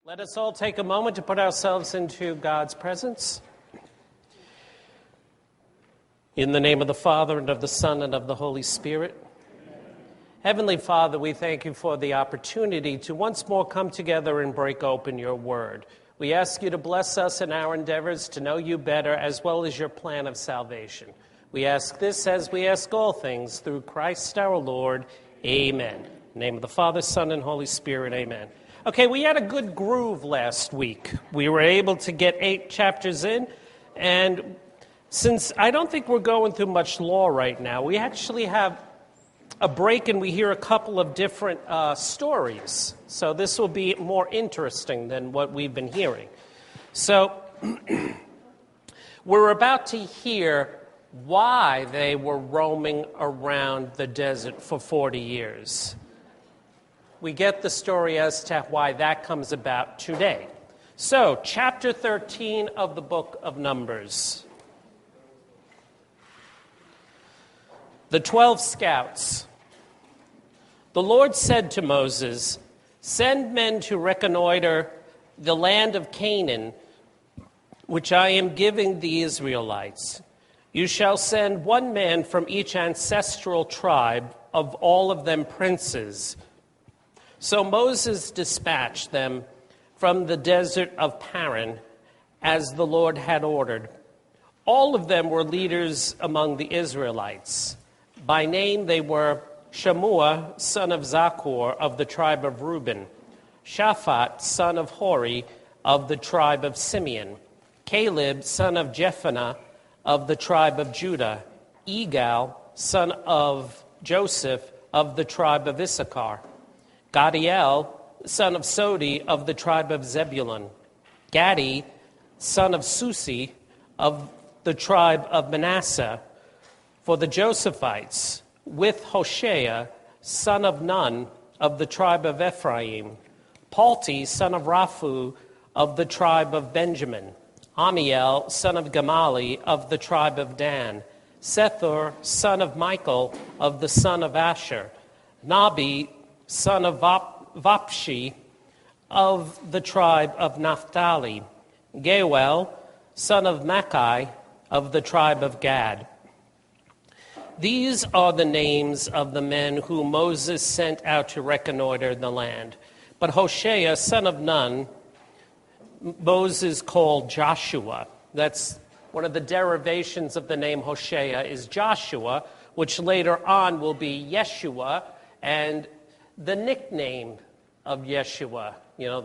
Let us all take a moment to put ourselves into God's presence. In the name of the Father, and of the Son, and of the Holy Spirit. Heavenly Father, we thank you for the opportunity to once more come together and break open your word. We ask you to bless us in our endeavors to know you better, as well as your plan of salvation. We ask this as we ask all things through Christ our Lord. Amen. In the name of the Father, Son, and Holy Spirit. Amen. Okay, we had a good groove last week. We were able to get 8 chapters in, and since I don't think we're going through much law right now, we actually have a break and we hear a couple of different stories. So this will be more interesting than what we've been hearing. So we're about to hear why they were roaming around the desert for 40 years. We get the story as to why that comes about today. So, chapter 13 of the book of Numbers. The 12 scouts. The Lord said to Moses, "Send men to reconnoiter the land of Canaan, which I am giving the Israelites. You shall send one man from each ancestral tribe, of all of them princes." So Moses dispatched them from the desert of Paran, as the Lord had ordered. All of them were leaders among the Israelites. By name they were Shammua, son of Zaccur, of the tribe of Reuben; Shaphat, son of Hori, of the tribe of Simeon; Caleb, son of Jephunneh, of the tribe of Judah; Egal, son of Joseph, of the tribe of Issachar; Gadiel, son of Sodi, of the tribe of Zebulun; Gadi, son of Susi, of the tribe of Manasseh. For the Josephites, with Hoshea, son of Nun, of the tribe of Ephraim; Palti, son of Raphu, of the tribe of Benjamin; Amiel, son of Gamali, of the tribe of Dan; Sethur, son of Michael, of the son of Asher; Nabi, son of Vapshi, of the tribe of Naphtali; Geuel, son of Machai, of the tribe of Gad. These are the names of the men whom Moses sent out to reconnoiter the land. But Hoshea, son of Nun, Moses called Joshua. That's one of the derivations of the name Hoshea is Joshua, which later on will be Yeshua, and the nickname of Yeshua,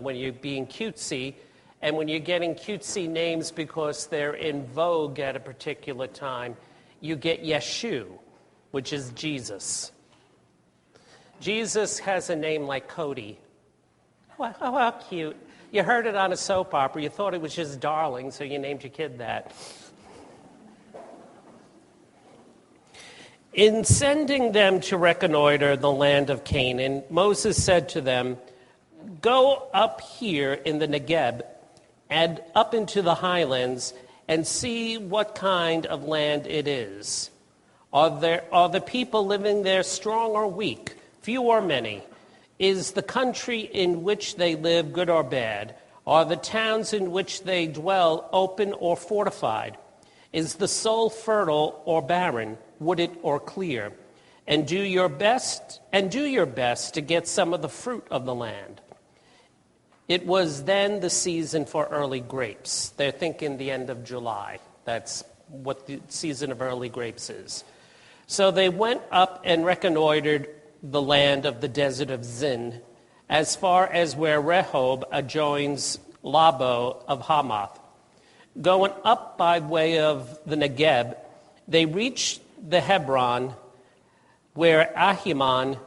when you're being cutesy, and when you're getting cutesy names because they're in vogue at a particular time, you get Yeshu, which is Jesus. Jesus has a name like Cody. Well, how cute. You heard it on a soap opera. You thought it was just darling, so you named your kid that. In sending them to reconnoiter the land of Canaan, Moses said to them, "Go up here in the Negeb and up into the highlands and see what kind of land it is. Are the people living there strong or weak, few or many? Is the country in which they live good or bad? Are the towns in which they dwell open or fortified? Is the soil fertile or barren, wooded or clear? And do your best to get some of the fruit of the land." It was then the season for early grapes. They're thinking the end of July. That's what the season of early grapes is. So they went up and reconnoitered the land of the desert of Zin, as far as where Rehob adjoins Labo of Hamath. Going up by way of the Negeb, they reached the Hebron, where Ahiman,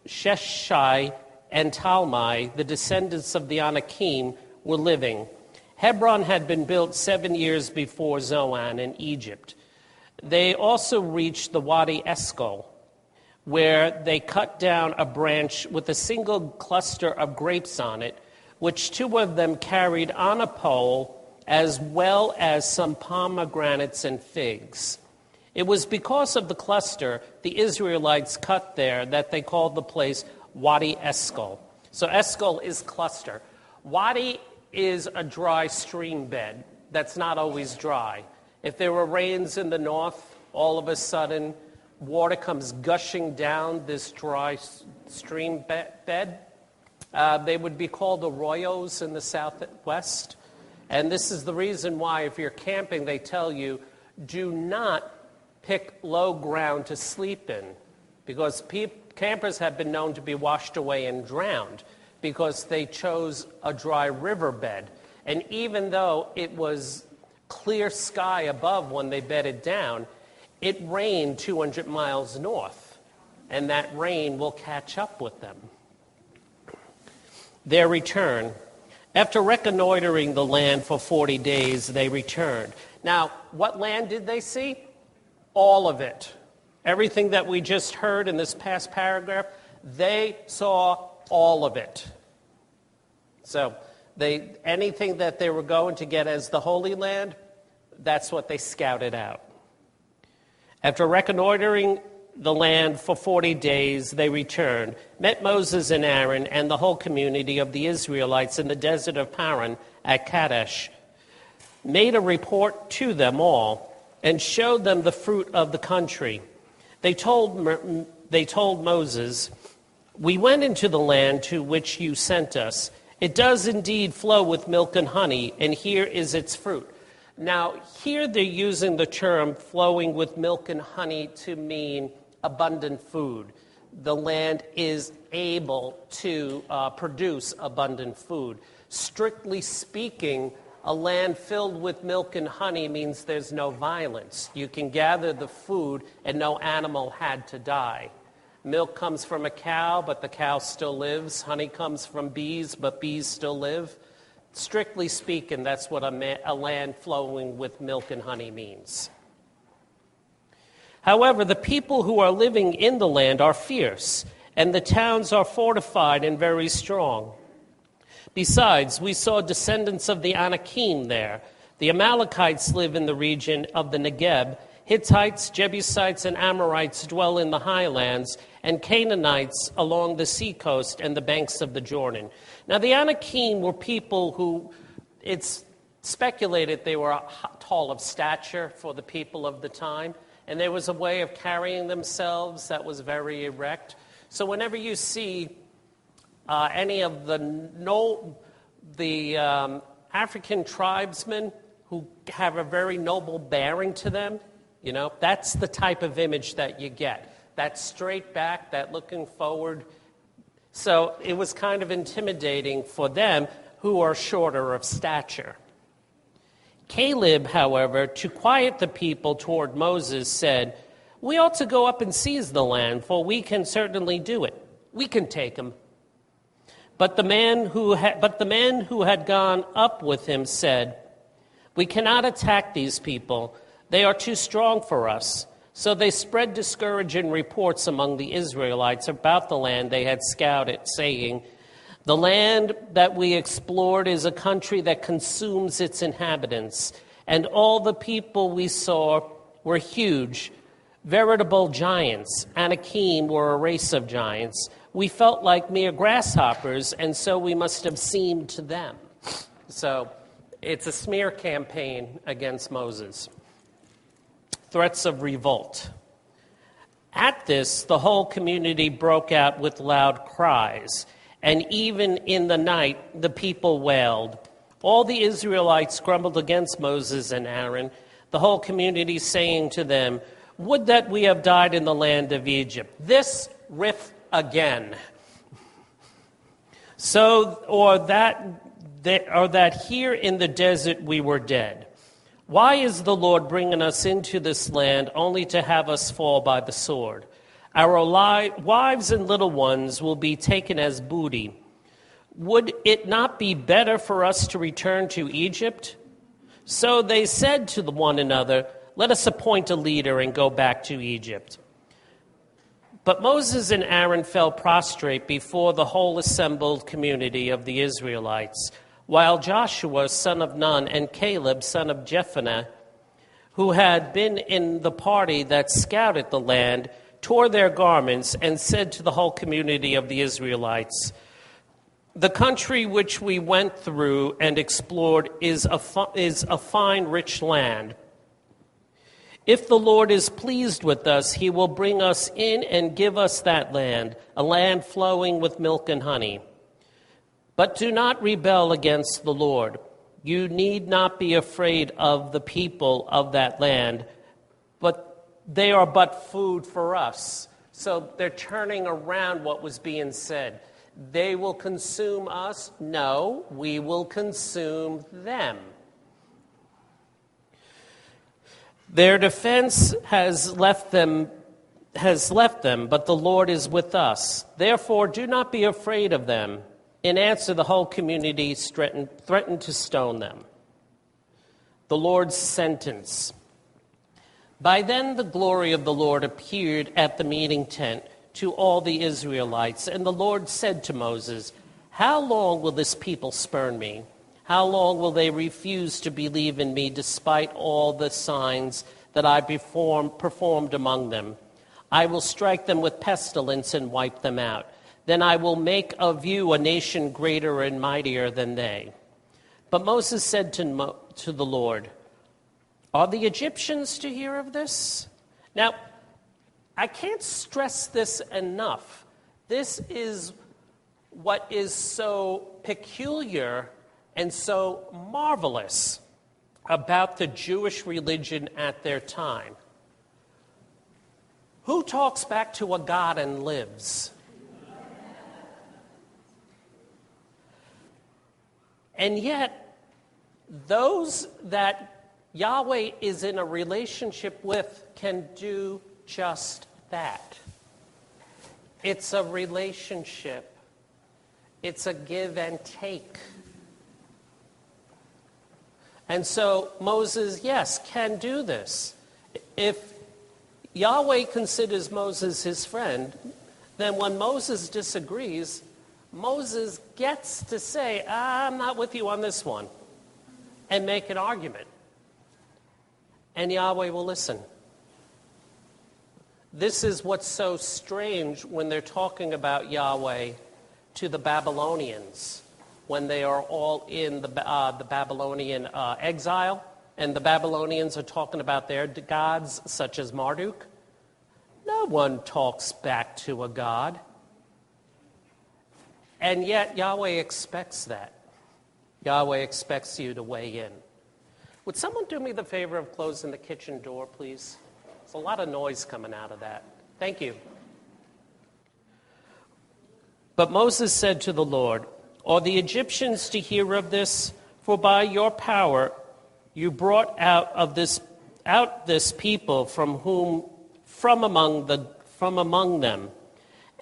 Sheshai, and Talmai, the descendants of the Anakim, were living. Hebron had been built 7 years before Zoan in Egypt. They also reached the Wadi Eshcol, where they cut down a branch with a single cluster of grapes on it, which 2 of them carried on a pole, as well as some pomegranates and figs. It was because of the cluster the Israelites cut there that they called the place Wadi Eshcol. So Eshcol is cluster. Wadi is a dry stream bed that's not always dry. If there were rains in the north, all of a sudden, water comes gushing down this dry stream bed. They would be called arroyos in the southwest. And this is the reason why, if you're camping, they tell you, do not pick low ground to sleep in, because campers have been known to be washed away and drowned because they chose a dry riverbed. And even though it was clear sky above when they bedded down, it rained 200 miles north, and that rain will catch up with them. Their return. After reconnoitering the land for 40 days, they returned. Now, what land did they see? All of it. Everything that we just heard in this past paragraph, they saw all of it. So anything that they were going to get as the Holy Land, that's what they scouted out. After reconnoitering the land for 40 days, they returned, met Moses and Aaron and the whole community of the Israelites in the desert of Paran at Kadesh, made a report to them all, and showed them the fruit of the country. They told Moses, "We went into the land to which you sent us. It does indeed flow with milk and honey, and here is its fruit." Now, here they're using the term flowing with milk and honey to mean abundant food. The land is able to produce abundant food. Strictly speaking, a land filled with milk and honey means there's no violence. You can gather the food and no animal had to die. Milk comes from a cow, but the cow still lives. Honey comes from bees, but bees still live. Strictly speaking, that's what a land flowing with milk and honey means. However, the people who are living in the land are fierce, and the towns are fortified and very strong. Besides, we saw descendants of the Anakim there. The Amalekites live in the region of the Negeb. Hittites, Jebusites, and Amorites dwell in the highlands, and Canaanites along the seacoast and the banks of the Jordan. Now, the Anakim were people who, it's speculated they were tall of stature for the people of the time, and there was a way of carrying themselves that was very erect. So whenever you see any of the African tribesmen who have a very noble bearing to them, that's the type of image that you get. That straight back, that looking forward. So it was kind of intimidating for them who are shorter of stature. Caleb, however, to quiet the people toward Moses, said, "We ought to go up and seize the land, for we can certainly do it. We can take them." But the man who had gone up with him said, "We cannot attack these people. They are too strong for us." So they spread discouraging reports among the Israelites about the land they had scouted, saying, "The land that we explored is a country that consumes its inhabitants, and all the people we saw were huge, veritable giants. Anakim were a race of giants. We felt like mere grasshoppers, and so we must have seemed to them." So it's a smear campaign against Moses. Threats of revolt. At this, the whole community broke out with loud cries, and even in the night, the people wailed. All the Israelites grumbled against Moses and Aaron, the whole community saying to them, "Would that we have died in the land of Egypt." This riff again. Or that here in the desert we were dead. Why is the Lord bringing us into this land only to have us fall by the sword? Our wives and little ones will be taken as booty. Would it not be better for us to return to Egypt? So they said to one another, "Let us appoint a leader and go back to Egypt." But Moses and Aaron fell prostrate before the whole assembled community of the Israelites, while Joshua, son of Nun, and Caleb, son of Jephunneh, who had been in the party that scouted the land, tore their garments and said to the whole community of the Israelites, The country which we went through and explored is a fine, rich land. If the Lord is pleased with us, he will bring us in and give us that land, a land flowing with milk and honey. But do not rebel against the Lord. You need not be afraid of the people of that land, but they are but food for us. So they're turning around what was being said. They will consume us? No, we will consume them. Their defense has left them, but the Lord is with us. Therefore, do not be afraid of them. In answer, the whole community threatened to stone them. The Lord's sentence. By then the glory of the Lord appeared at the meeting tent to all the Israelites, and the Lord said to Moses, "How long will this people spurn me? How long will they refuse to believe in me despite all the signs that I performed among them? I will strike them with pestilence and wipe them out. Then I will make of you a nation greater and mightier than they." But Moses said to the Lord, "Are the Egyptians to hear of this?" Now, I can't stress this enough. This is what is so peculiar and so marvelous about the Jewish religion at their time. Who talks back to a God and lives? And yet, those that Yahweh is in a relationship with can do just that. It's a relationship. It's a give and take. And so Moses, yes, can do this. If Yahweh considers Moses his friend, then when Moses disagrees, Moses gets to say, "I'm not with you on this one," and make an argument. And Yahweh will listen. This is what's so strange when they're talking about Yahweh to the Babylonians, when they are all in the Babylonian exile, and the Babylonians are talking about their gods, such as Marduk. No one talks back to a god. And yet Yahweh expects that. Yahweh expects you to weigh in. Would someone do me the favor of closing the kitchen door, please? There's a lot of noise coming out of that. Thank you. But Moses said to the Lord, "Are the Egyptians to hear of this? For by your power you brought out this people from among them.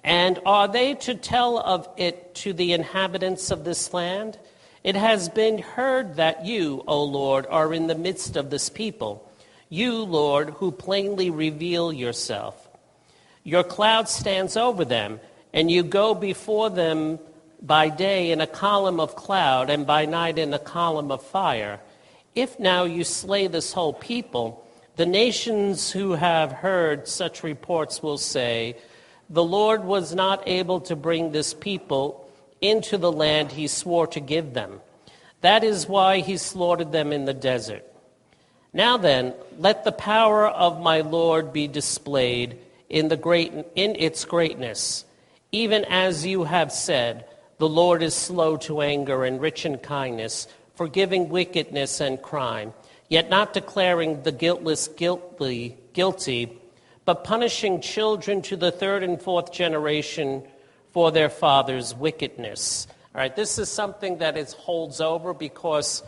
And are they to tell of it to the inhabitants of this land? It has been heard that you, O Lord, are in the midst of this people. You, Lord, who plainly reveal yourself. Your cloud stands over them, and you go before them by day in a column of cloud, and by night in a column of fire. If now you slay this whole people, the nations who have heard such reports will say, 'The Lord was not able to bring this people into the land he swore to give them. That is why he slaughtered them in the desert.' Now then, let the power of my Lord be displayed in its greatness. Even as you have said, the Lord is slow to anger and rich in kindness, forgiving wickedness and crime, yet not declaring the guiltless guilty, but punishing children to the third and fourth generation for their father's wickedness." All right, this is something that holds over because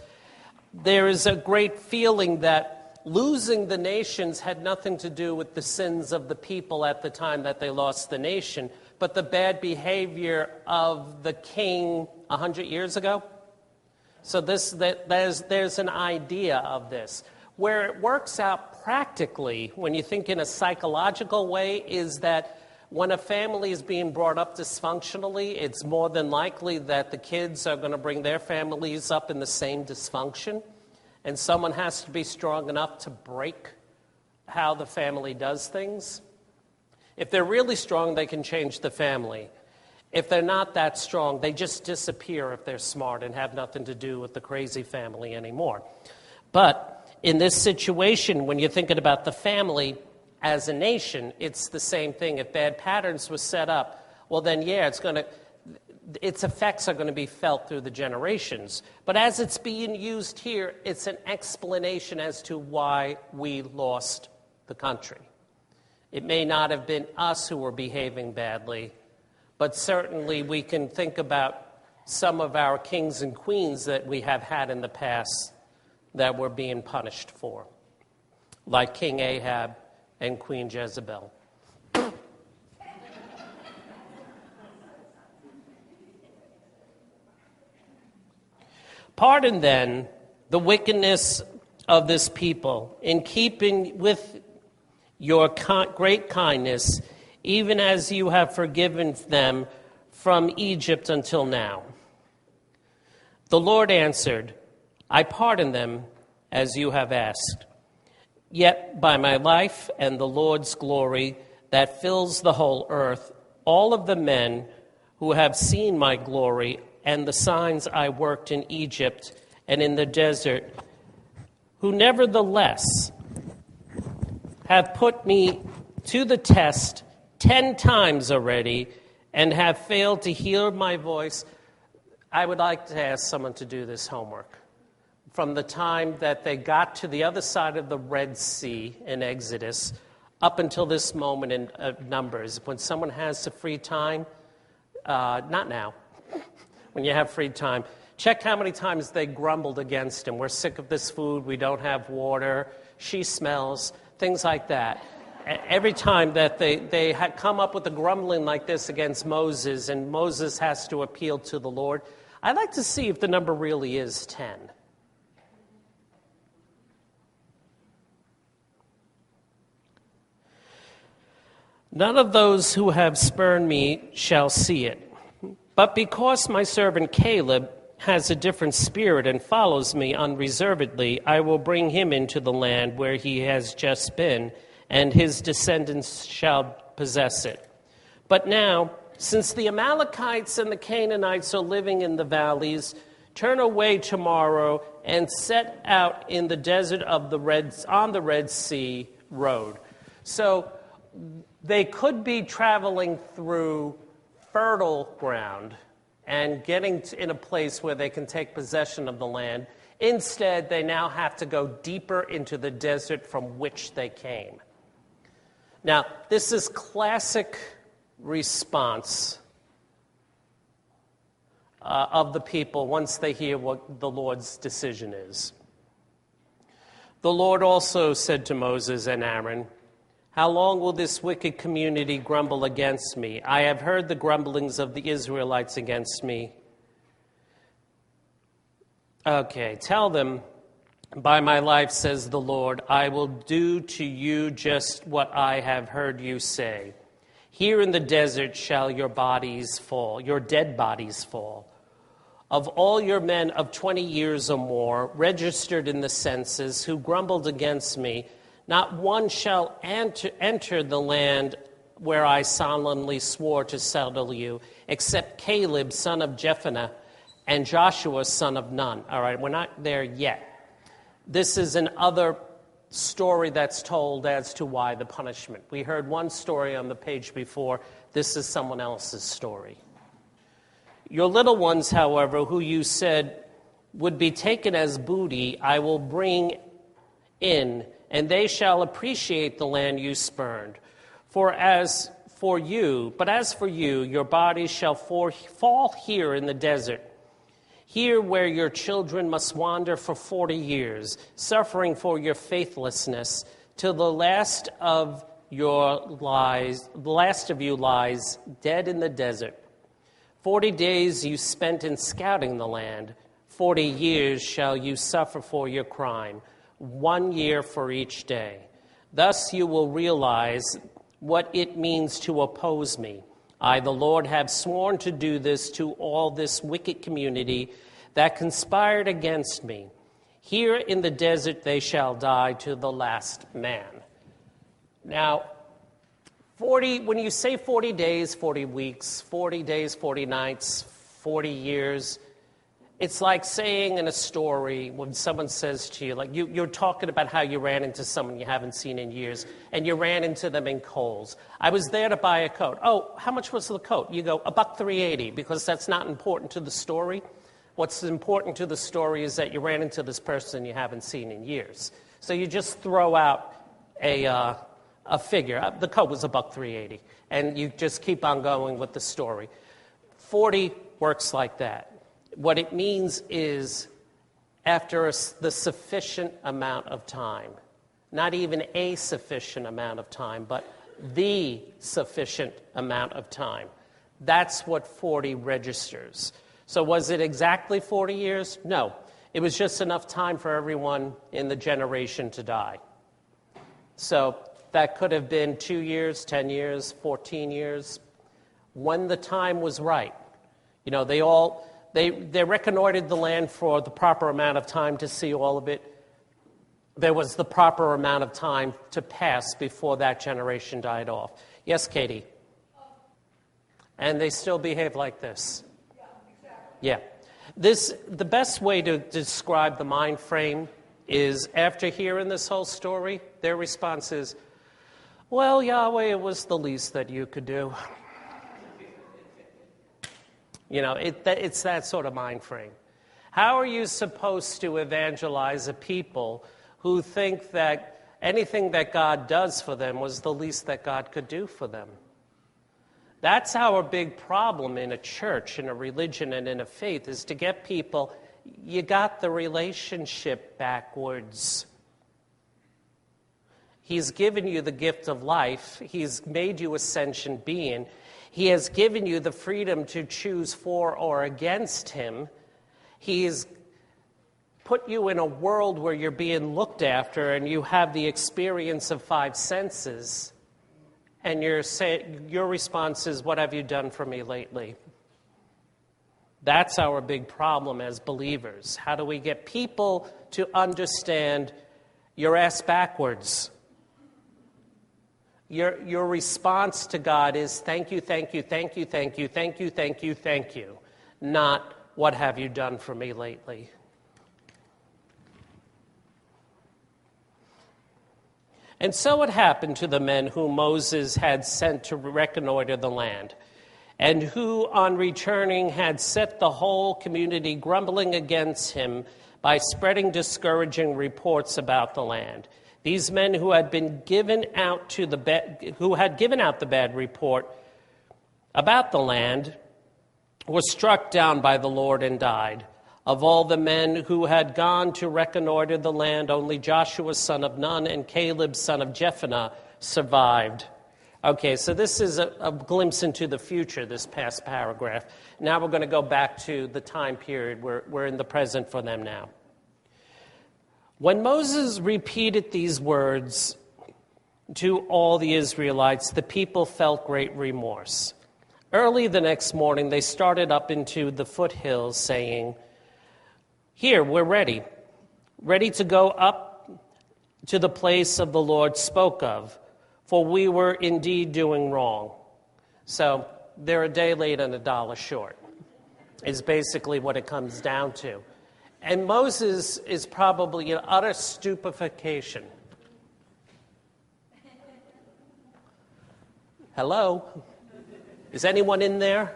there is a great feeling that losing the nations had nothing to do with the sins of the people at the time that they lost the nation, but the bad behavior of the king 100 years ago. So there's an idea of this. Where it works out practically, when you think in a psychological way, is that when a family is being brought up dysfunctionally, it's more than likely that the kids are going to bring their families up in the same dysfunction. And someone has to be strong enough to break how the family does things. If they're really strong, they can change the family. If they're not that strong, they just disappear if they're smart and have nothing to do with the crazy family anymore. But in this situation, when you're thinking about the family as a nation, it's the same thing. If bad patterns were set up, well then, yeah, its effects are going to be felt through the generations. But as it's being used here, it's an explanation as to why we lost the country. It may not have been us who were behaving badly, but certainly we can think about some of our kings and queens that we have had in the past that we're being punished for, like King Ahab and Queen Jezebel. Pardon then the wickedness of this people, in keeping with your great kindness, even as you have forgiven them from Egypt until now. The Lord answered, I pardon them as you have asked. Yet by my life and the Lord's glory that fills the whole earth, all of the men who have seen my glory and the signs I worked in Egypt and in the desert, who nevertheless have put me to the test 10 times already and have failed to hear my voice. I would like to ask someone to do this homework. From the time that they got to the other side of the Red Sea in Exodus up until this moment in Numbers, when someone has the free time, not now, when you have free time, check how many times they grumbled against him. We're sick of this food, we don't have water, she smells, things like that. Every time that they had come up with a grumbling like this against Moses, and Moses has to appeal to the Lord, I'd like to see if the number really is 10. None of those who have spurned me shall see it. But because my servant Caleb has a different spirit and follows me unreservedly, I will bring him into the land where he has just been, and his descendants shall possess it. But now, since the Amalekites and the Canaanites are living in the valleys, turn away tomorrow and set out in the desert of on the Red Sea road. So they could be traveling through fertile ground and getting in a place where they can take possession of the land. Instead, they now have to go deeper into the desert from which they came. Now, this is classic response of the people once they hear what the Lord's decision is. The Lord also said to Moses and Aaron, how long will this wicked community grumble against me? I have heard the grumblings of the Israelites against me. Okay, tell them, by my life, says the Lord, I will do to you just what I have heard you say. Here in the desert shall your bodies fall, your dead bodies fall. Of all your men of 20 years or more, registered in the census, who grumbled against me, not one shall enter the land where I solemnly swore to settle you, except Caleb, son of Jephunneh, and Joshua, son of Nun. All right, we're not there yet. This is another story that's told as to why the punishment. We heard one story on the page before. This is someone else's story. Your little ones, however, who you said would be taken as booty, I will bring in, and they shall appreciate the land you spurned. But as for you, your bodies shall fall here in the desert, here where your children must wander for 40 years, suffering for your faithlessness, till the last of you lies dead in the desert. 40 days you spent in scouting the land, 40 years shall you suffer for your crime, 1 year for each day. Thus you will realize what it means to oppose me. I, the Lord, have sworn to do this to all this wicked community that conspired against me. Here in the desert they shall die to the last man. Now, 40, when you say 40 days, 40 weeks, 40 days, 40 nights, 40 years, it's like saying in a story when someone says to you, like you're talking about how you ran into someone you haven't seen in years, and you ran into them in Kohl's. I was there to buy a coat. Oh, how much was the coat? You go, $1.380, because that's not important to the story. What's important to the story is that you ran into this person you haven't seen in years. So you just throw out a figure. The coat was $1.380, and you just keep on going with the story. 40 works like that. What it means is after the sufficient amount of time, not even a sufficient amount of time, but the sufficient amount of time. That's what 40 registers. So was it exactly 40 years? No. It was just enough time for everyone in the generation to die. So that could have been 2 years, 10 years, 14 years, when the time was right. You know, they reconnoitered the land for the proper amount of time to see all of it. There was the proper amount of time to pass before that generation died off. Yes, Katie? And they still behave like this. Yeah. The best way to describe the mind frame is after hearing this whole story, their response is, well, Yahweh, it was the least that you could do. You know, it's that sort of mind frame. How are you supposed to evangelize a people who think that anything that God does for them was the least that God could do for them? That's our big problem in a church, in a religion, and in a faith, is to get people, you got the relationship backwards. He's given you the gift of life. He's made you a sentient being. He has given you the freedom to choose for or against him. He's put you in a world where you're being looked after and you have the experience of 5 senses. And your response is, what have you done for me lately? That's our big problem as believers. How do we get people to understand your ass backwards? Your response to God is thank you, thank you, thank you, thank you, thank you, thank you, thank you. Not what have you done for me lately? And so it happened to the men whom Moses had sent to reconnoiter the land, and who on returning had set the whole community grumbling against him by spreading discouraging reports about the land. These men who had given out the bad report about the land were struck down by the Lord and died. Of all the men who had gone to reconnoiter the land, only Joshua son of Nun and Caleb son of Jephunneh survived. Okay, so this is a glimpse into the future, this past paragraph. Now we're going to go back to the time period. We're in the present for them now. When Moses repeated these words to all the Israelites, the people felt great remorse. Early the next morning, they started up into the foothills, saying, "Here, we're ready to go up to the place of the Lord spoke of, for we were indeed doing wrong." So they're a day late and $1 short, is basically what it comes down to. And Moses is probably in utter stupefaction. Hello? Is anyone in there?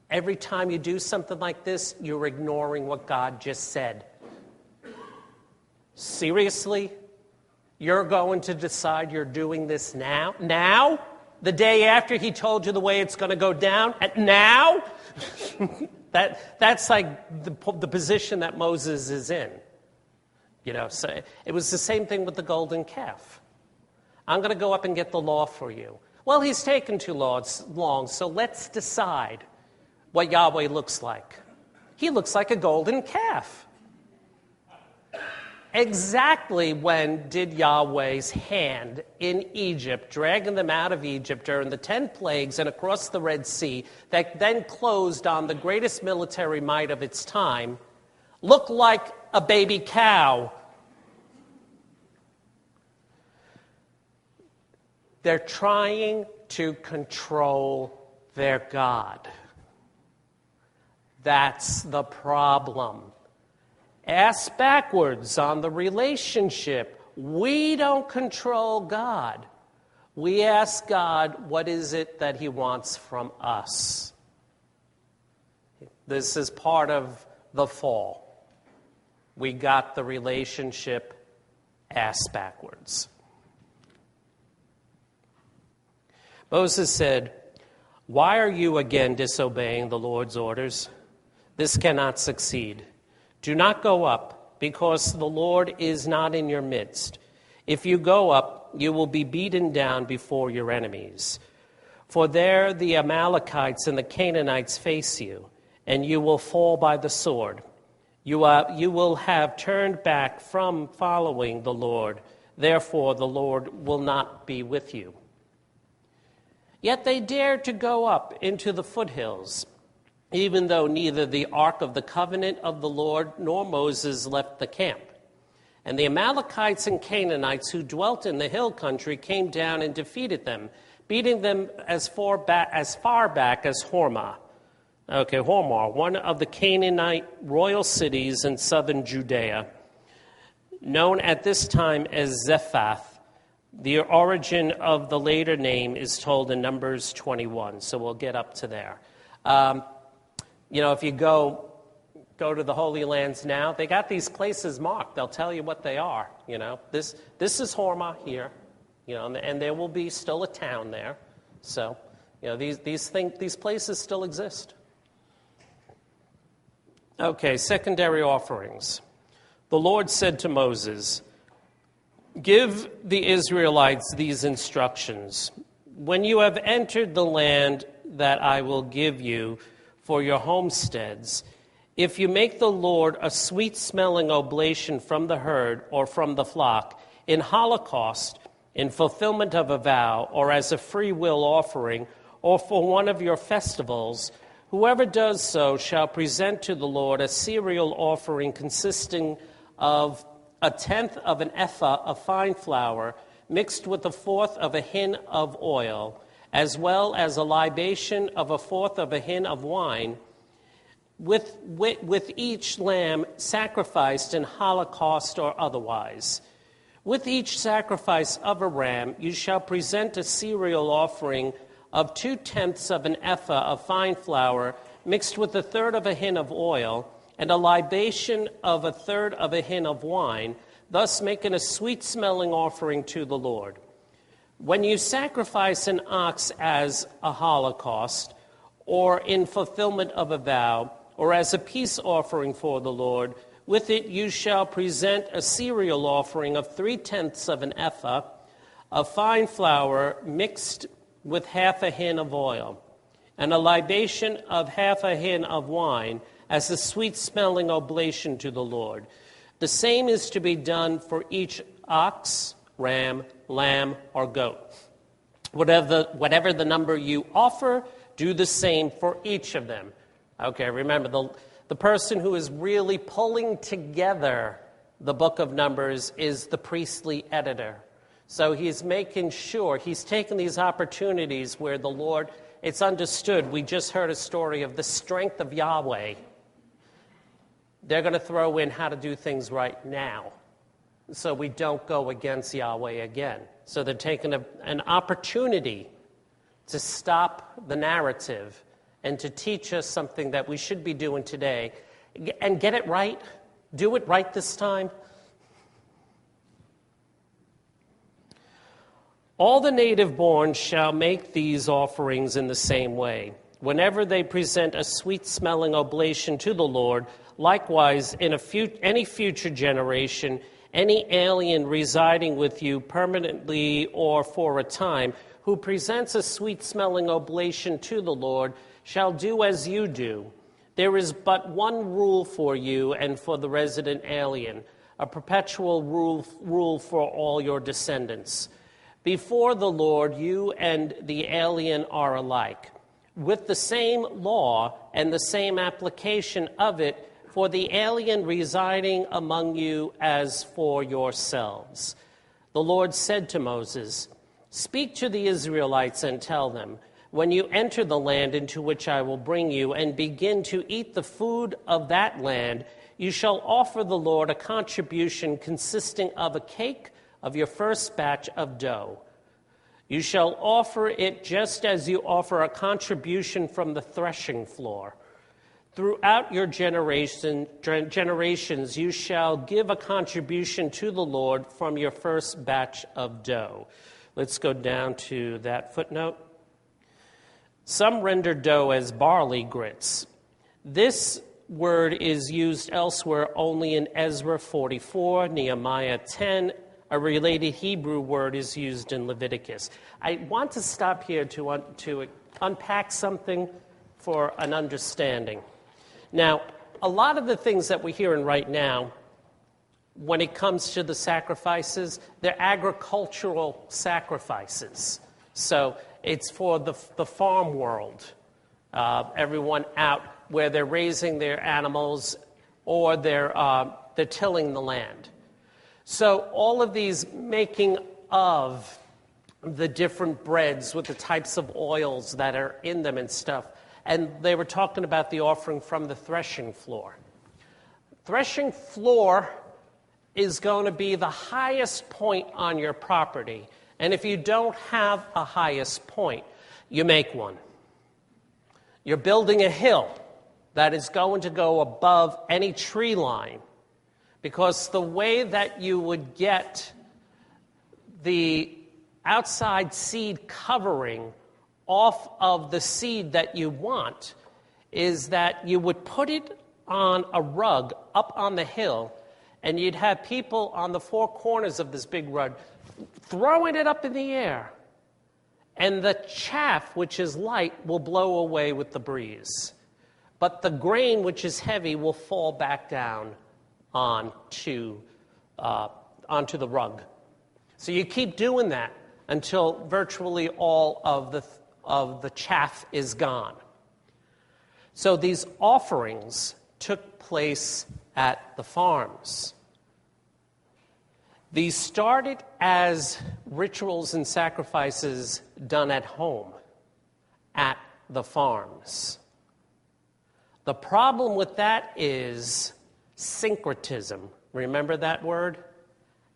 Every time you do something like this, you're ignoring what God just said. Seriously? You're going to decide you're doing this now? Now? The day after he told you the way it's going to go down? Now? That's like the position that Moses is in. You know, so it was the same thing with the golden calf. I'm going to go up and get the law for you. Well, he's taken too long, so let's decide what Yahweh looks like. He looks like a golden calf. Exactly when did Yahweh's hand in Egypt, dragging them out of Egypt during the 10 plagues and across the Red Sea, that then closed on the greatest military might of its time, look like a baby cow? They're trying to control their God. That's the problem. Ask backwards on the relationship. We don't control God. We ask God, what is it that he wants from us? This is part of the fall. We got the relationship ass backwards. Moses said, "Why are you again disobeying the Lord's orders? This cannot succeed. Do not go up, because the Lord is not in your midst. If you go up, you will be beaten down before your enemies. For there the Amalekites and the Canaanites face you, and you will fall by the sword. You will have turned back from following the Lord. Therefore, the Lord will not be with you." Yet they dared to go up into the foothills, even though neither the Ark of the Covenant of the Lord nor Moses left the camp. And the Amalekites and Canaanites who dwelt in the hill country came down and defeated them, beating them as far back as Hormah. Hormah, one of the Canaanite royal cities in southern Judea, known at this time as Zephath. The origin of the later name is told in Numbers 21, so we'll get up to there. If you go to the Holy Lands now, they got these places marked. They'll tell you what they are. This is Hormah here, and there will be still a town there. So, these places still exist. Okay, secondary offerings. The Lord said to Moses, "Give the Israelites these instructions. When you have entered the land that I will give you for your homesteads, if you make the Lord a sweet-smelling oblation from the herd or from the flock, in holocaust, in fulfillment of a vow, or as a free will offering, or for one of your festivals, whoever does so shall present to the Lord a cereal offering consisting of a tenth of an ephah of fine flour mixed with a fourth of a hin of oil, as well as a libation of a fourth of a hin of wine, with each lamb sacrificed in holocaust or otherwise. With each sacrifice of a ram, you shall present a cereal offering of 2/10 of an ephah of fine flour mixed with a third of a hin of oil, and a libation of a third of a hin of wine, thus making a sweet-smelling offering to the Lord. When you sacrifice an ox as a holocaust, or in fulfillment of a vow, or as a peace offering for the Lord, with it you shall present a cereal offering of 3/10 of an ephah of fine flour mixed with half a hin of oil, and a libation of half a hin of wine, as a sweet-smelling oblation to the Lord. The same is to be done for each ox, ram, lamb, or goat. Whatever the number you offer, do the same for each of them. Okay, remember, the person who is really pulling together the book of Numbers is the priestly editor. So he's making sure, he's taking these opportunities where the Lord, it's understood, we just heard a story of the strength of Yahweh. They're going to throw in how to do things right now, so we don't go against Yahweh again. So they're taking an opportunity to stop the narrative and to teach us something that we should be doing today. And get it right. Do it right this time. All the native-born shall make these offerings in the same way. Whenever they present a sweet-smelling oblation to the Lord, likewise, in any future generation, any alien residing with you permanently or for a time, who presents a sweet-smelling oblation to the Lord, shall do as you do. There is but one rule for you and for the resident alien, a perpetual rule for all your descendants. Before the Lord, you and the alien are alike, with the same law and the same application of it for the alien residing among you as for yourselves. The Lord said to Moses, Speak to the Israelites and tell them, when you enter the land into which I will bring you and begin to eat the food of that land, you shall offer the Lord a contribution consisting of a cake of your first batch of dough. You shall offer it just as you offer a contribution from the threshing floor. Throughout your generations, you shall give a contribution to the Lord from your first batch of dough. Let's go down to that footnote. Some render dough as barley grits. This word is used elsewhere only in Ezra 44, Nehemiah 10. A related Hebrew word is used in Leviticus. I want to stop here to unpack something for an understanding. Now, a lot of the things that we're hearing right now, when it comes to the sacrifices, they're agricultural sacrifices. So it's for the farm world, everyone out where they're raising their animals or they're tilling the land. So all of these making of the different breads with the types of oils that are in them and stuff. And they were talking about the offering from the threshing floor. Threshing floor is going to be the highest point on your property. And if you don't have a highest point, you make one. You're building a hill that is going to go above any tree line, because the way that you would get the outside seed covering off of the seed that you want is that you would put it on a rug up on the hill, and you'd have people on the four corners of this big rug throwing it up in the air. And the chaff, which is light, will blow away with the breeze. But the grain, which is heavy, will fall back down onto the rug. So you keep doing that until virtually all of the chaff is gone. So these offerings took place at the farms. These started as rituals and sacrifices done at home, at the farms. The problem with that is syncretism. Remember that word?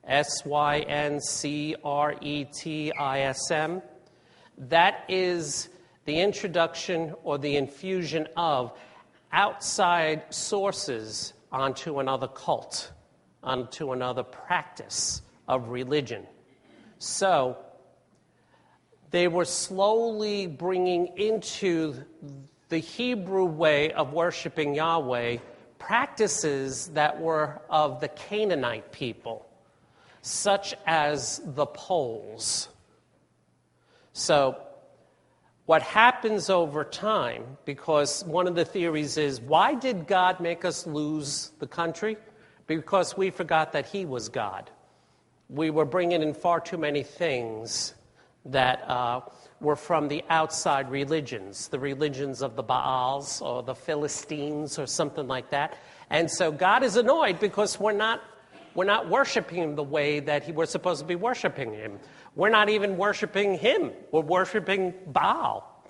syncretism. That is the introduction or the infusion of outside sources onto another cult, onto another practice of religion. So they were slowly bringing into the Hebrew way of worshiping Yahweh practices that were of the Canaanite people, such as the poles. So what happens over time, because one of the theories is, why did God make us lose the country? Because we forgot that he was God. We were bringing in far too many things that were from the outside religions, the religions of the Baals or the Philistines or something like that. And so God is annoyed because we're not worshiping him the way that we're supposed to be worshiping him. We're not even worshiping him. We're worshiping Baal.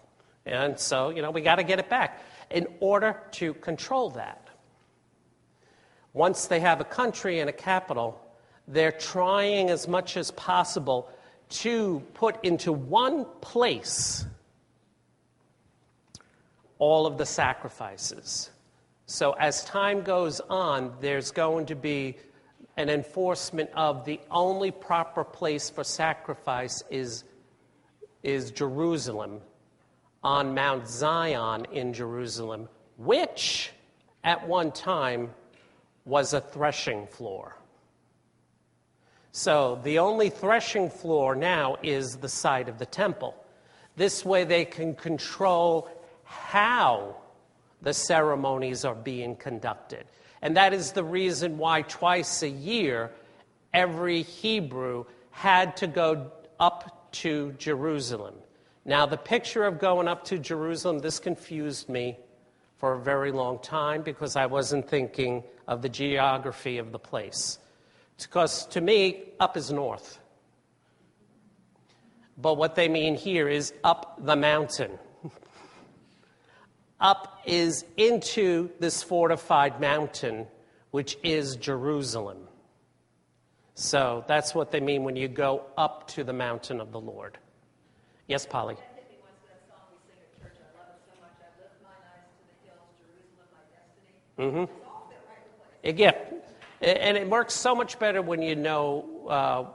And so, we got to get it back in order to control that. Once they have a country and a capital, they're trying as much as possible to put into one place all of the sacrifices. So as time goes on, there's going to be an enforcement of the only proper place for sacrifice is Jerusalem, on Mount Zion in Jerusalem, which at one time was a threshing floor. So the only threshing floor now is the site of the temple. This way they can control how the ceremonies are being conducted. And that is the reason why twice a year, every Hebrew had to go up to Jerusalem. Now, the picture of going up to Jerusalem, this confused me for a very long time because I wasn't thinking of the geography of the place. Because to me, up is north. But what they mean here is up the mountain. Up is into this fortified mountain, which is Jerusalem. So that's what they mean when you go up to the mountain of the Lord. Yes, Polly? That hit me once that song we sing at church. I love it so much. I lift mine eyes to the hills, Jerusalem, my destiny. It's all fit right in place. Yeah, and it works so much better when you know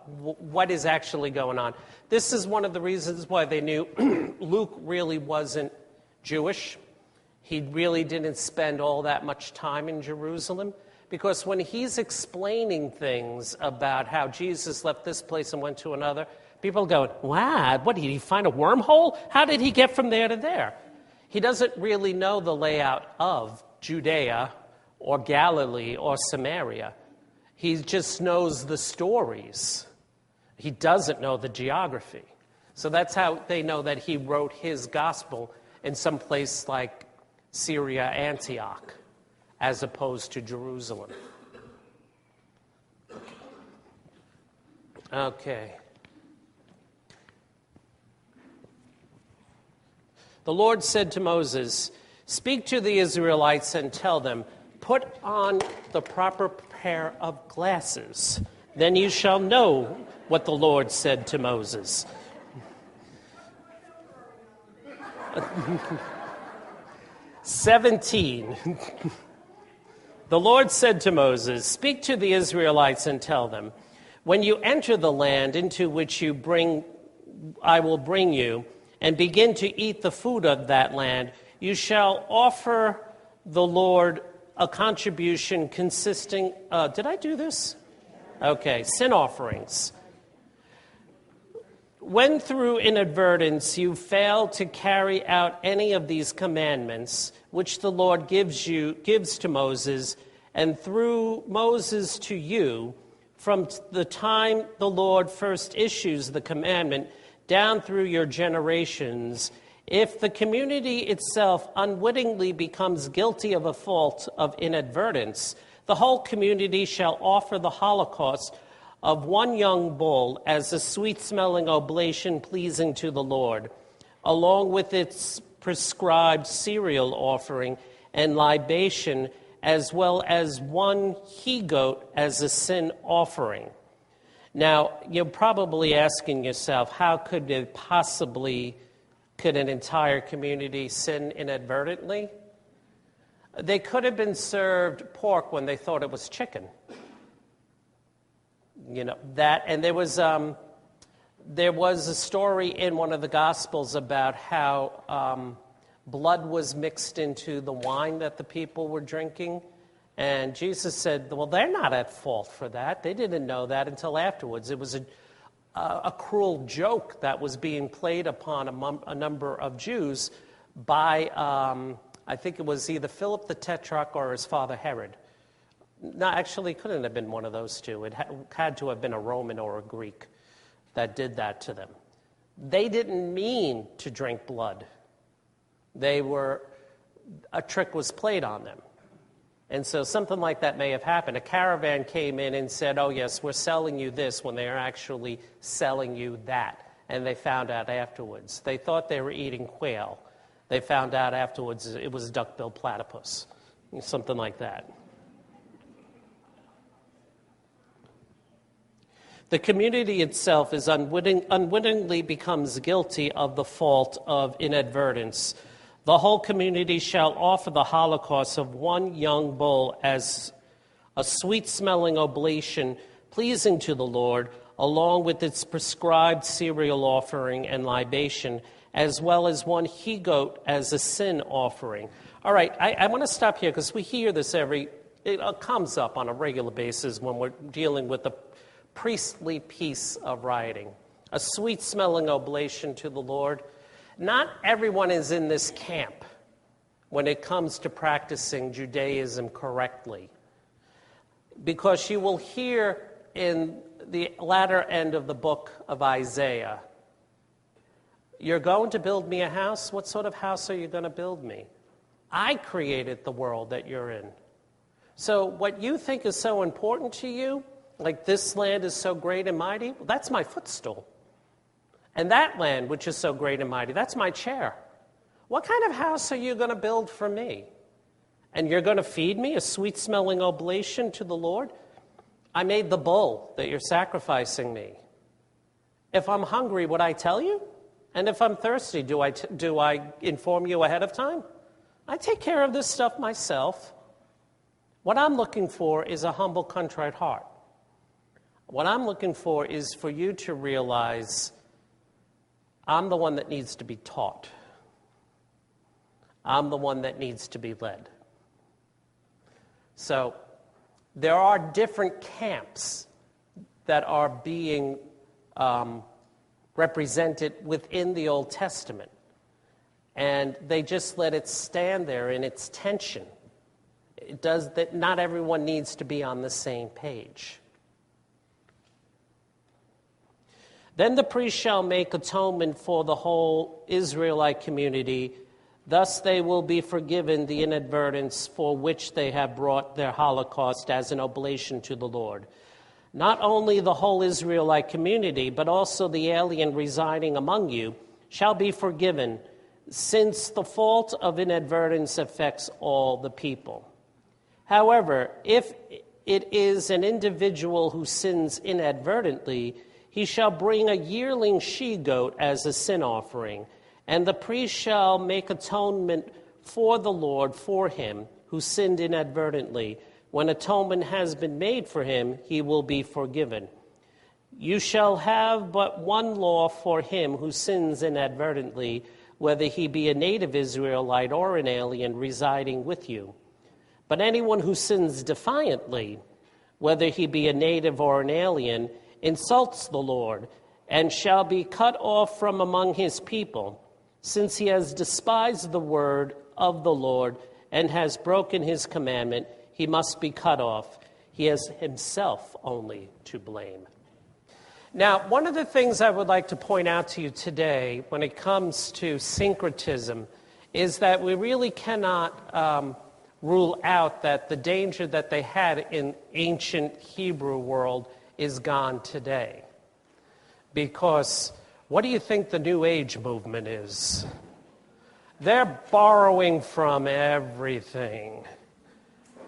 what is actually going on. This is one of the reasons why they knew Luke really wasn't Jewish. He really didn't spend all that much time in Jerusalem, because when he's explaining things about how Jesus left this place and went to another, people go, wow, what, did he find a wormhole? How did he get from there to there? He doesn't really know the layout of Judea or Galilee or Samaria. He just knows the stories. He doesn't know the geography. So that's how they know that he wrote his gospel in some place like Syria, Antioch, as opposed to Jerusalem. Okay. The Lord said to Moses, "Speak to the Israelites and tell them, put on the proper pair of glasses. Then you shall know what the Lord said to Moses." 17. The Lord said to Moses, "Speak to the Israelites and tell them, when you enter the land into which I will bring you, and begin to eat the food of that land, you shall offer the Lord a contribution consisting, did I do this? Okay, sin offerings. When through inadvertence you fail to carry out any of these commandments, which the Lord gives to Moses, and through Moses to you, from the time the Lord first issues the commandment down through your generations, if the community itself unwittingly becomes guilty of a fault of inadvertence, the whole community shall offer the holocaust of one young bull as a sweet-smelling oblation pleasing to the Lord, along with its prescribed cereal offering and libation, as well as one he-goat as a sin offering. Now, you're probably asking yourself, how could an entire community sin inadvertently? They could have been served pork when they thought it was chicken. You know, that, and there was a story in one of the Gospels about how blood was mixed into the wine that the people were drinking. And Jesus said, well, they're not at fault for that. They didn't know that until afterwards. It was a cruel joke that was being played upon a number of Jews by, I think it was either Philip the Tetrarch or his father Herod. No, actually, it couldn't have been one of those two. It had to have been a Roman or a Greek that did that to them. They didn't mean to drink blood. A trick was played on them. And so something like that may have happened. A caravan came in and said, oh, yes, we're selling you this, when they are actually selling you that. And they found out afterwards. They thought they were eating quail. They found out afterwards it was duck-billed platypus, something like that. The community itself is unwittingly becomes guilty of the fault of inadvertence. The whole community shall offer the holocaust of one young bull as a sweet-smelling oblation pleasing to the Lord, along with its prescribed cereal offering and libation, as well as one he-goat as a sin offering. All right, I want to stop here because we hear this it comes up on a regular basis when we're dealing with the priestly piece of writing. A sweet-smelling oblation to the Lord. Not everyone is in this camp when it comes to practicing Judaism correctly. Because you will hear in the latter end of the book of Isaiah, you're going to build me a house? What sort of house are you going to build me? I created the world that you're in. So what you think is so important to you, like this land is so great and mighty, well, that's my footstool. And that land, which is so great and mighty, that's my chair. What kind of house are you going to build for me? And you're going to feed me a sweet-smelling oblation to the Lord? I made the bull that you're sacrificing me. If I'm hungry, would I tell you? And if I'm thirsty, do I inform you ahead of time? I take care of this stuff myself. What I'm looking for is a humble, contrite heart. What I'm looking for is for you to realize I'm the one that needs to be taught. I'm the one that needs to be led. So there are different camps that are being represented within the Old Testament. And they just let it stand there in its tension. It does that. Not everyone needs to be on the same page. Then the priest shall make atonement for the whole Israelite community. Thus they will be forgiven the inadvertence for which they have brought their holocaust as an oblation to the Lord. Not only the whole Israelite community, but also the alien residing among you shall be forgiven, since the fault of inadvertence affects all the people. However, if it is an individual who sins inadvertently, he shall bring a yearling she-goat as a sin offering, and the priest shall make atonement for the Lord for him who sinned inadvertently. When atonement has been made for him, he will be forgiven. You shall have but one law for him who sins inadvertently, whether he be a native Israelite or an alien residing with you. But anyone who sins defiantly, whether he be a native or an alien, insults the Lord, and shall be cut off from among his people, since he has despised the word of the Lord and has broken his commandment. He must be cut off. He has himself only to blame. Now, one of the things I would like to point out to you today when it comes to syncretism is that we really cannot rule out that the danger that they had in ancient Hebrew world is gone today. Because what do you think the New Age movement is? They're borrowing from everything.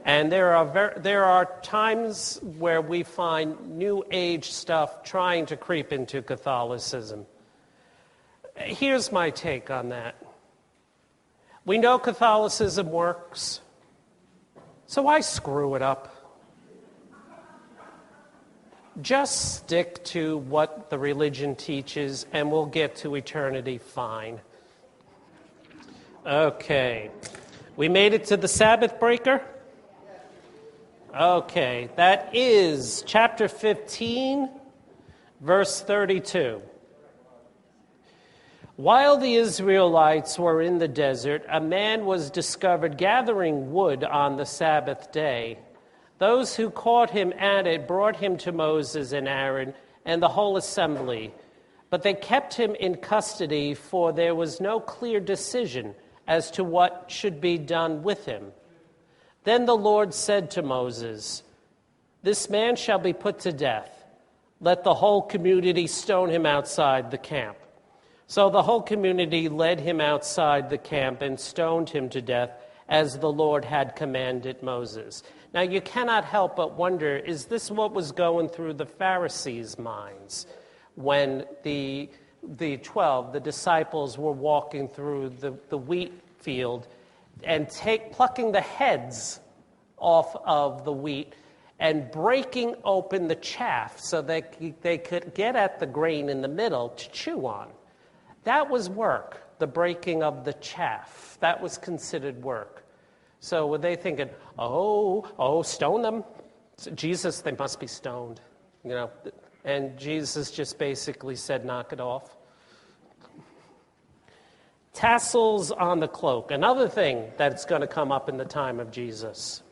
And there are times where we find New Age stuff trying to creep into Catholicism. Here's my take on that. We know Catholicism works, so why screw it up? Just stick to what the religion teaches, and we'll get to eternity fine. Okay. We made it to the Sabbath breaker? Okay. That is chapter 15, verse 32. While the Israelites were in the desert, a man was discovered gathering wood on the Sabbath day. Those who caught him at it brought him to Moses and Aaron and the whole assembly. But they kept him in custody, for there was no clear decision as to what should be done with him. Then the Lord said to Moses, "This man shall be put to death. Let the whole community stone him outside the camp." So the whole community led him outside the camp and stoned him to death, as the Lord had commanded Moses. Now, you cannot help but wonder, is this what was going through the Pharisees' minds when the 12, the disciples, were walking through the wheat field and plucking the heads off of the wheat and breaking open the chaff so that they could get at the grain in the middle to chew on? That was work, the breaking of the chaff. That was considered work. So were they thinking, stone them? Jesus, they must be stoned. And Jesus just basically said, knock it off. Tassels on the cloak, another thing that's going to come up in the time of Jesus.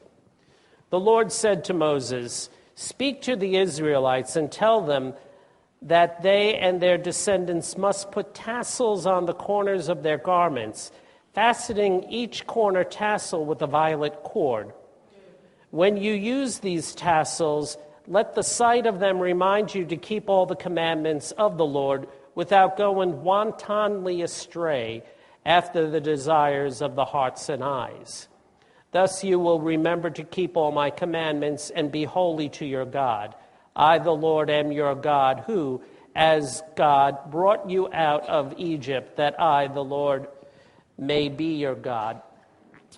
The Lord said to Moses, "Speak to the Israelites and tell them that they and their descendants must put tassels on the corners of their garments, fastening each corner tassel with a violet cord. When you use these tassels, let the sight of them remind you to keep all the commandments of the Lord, without going wantonly astray after the desires of the hearts and eyes. Thus you will remember to keep all my commandments and be holy to your God. I, the Lord, am your God, who, as God, brought you out of Egypt, that I, the Lord, may be your God.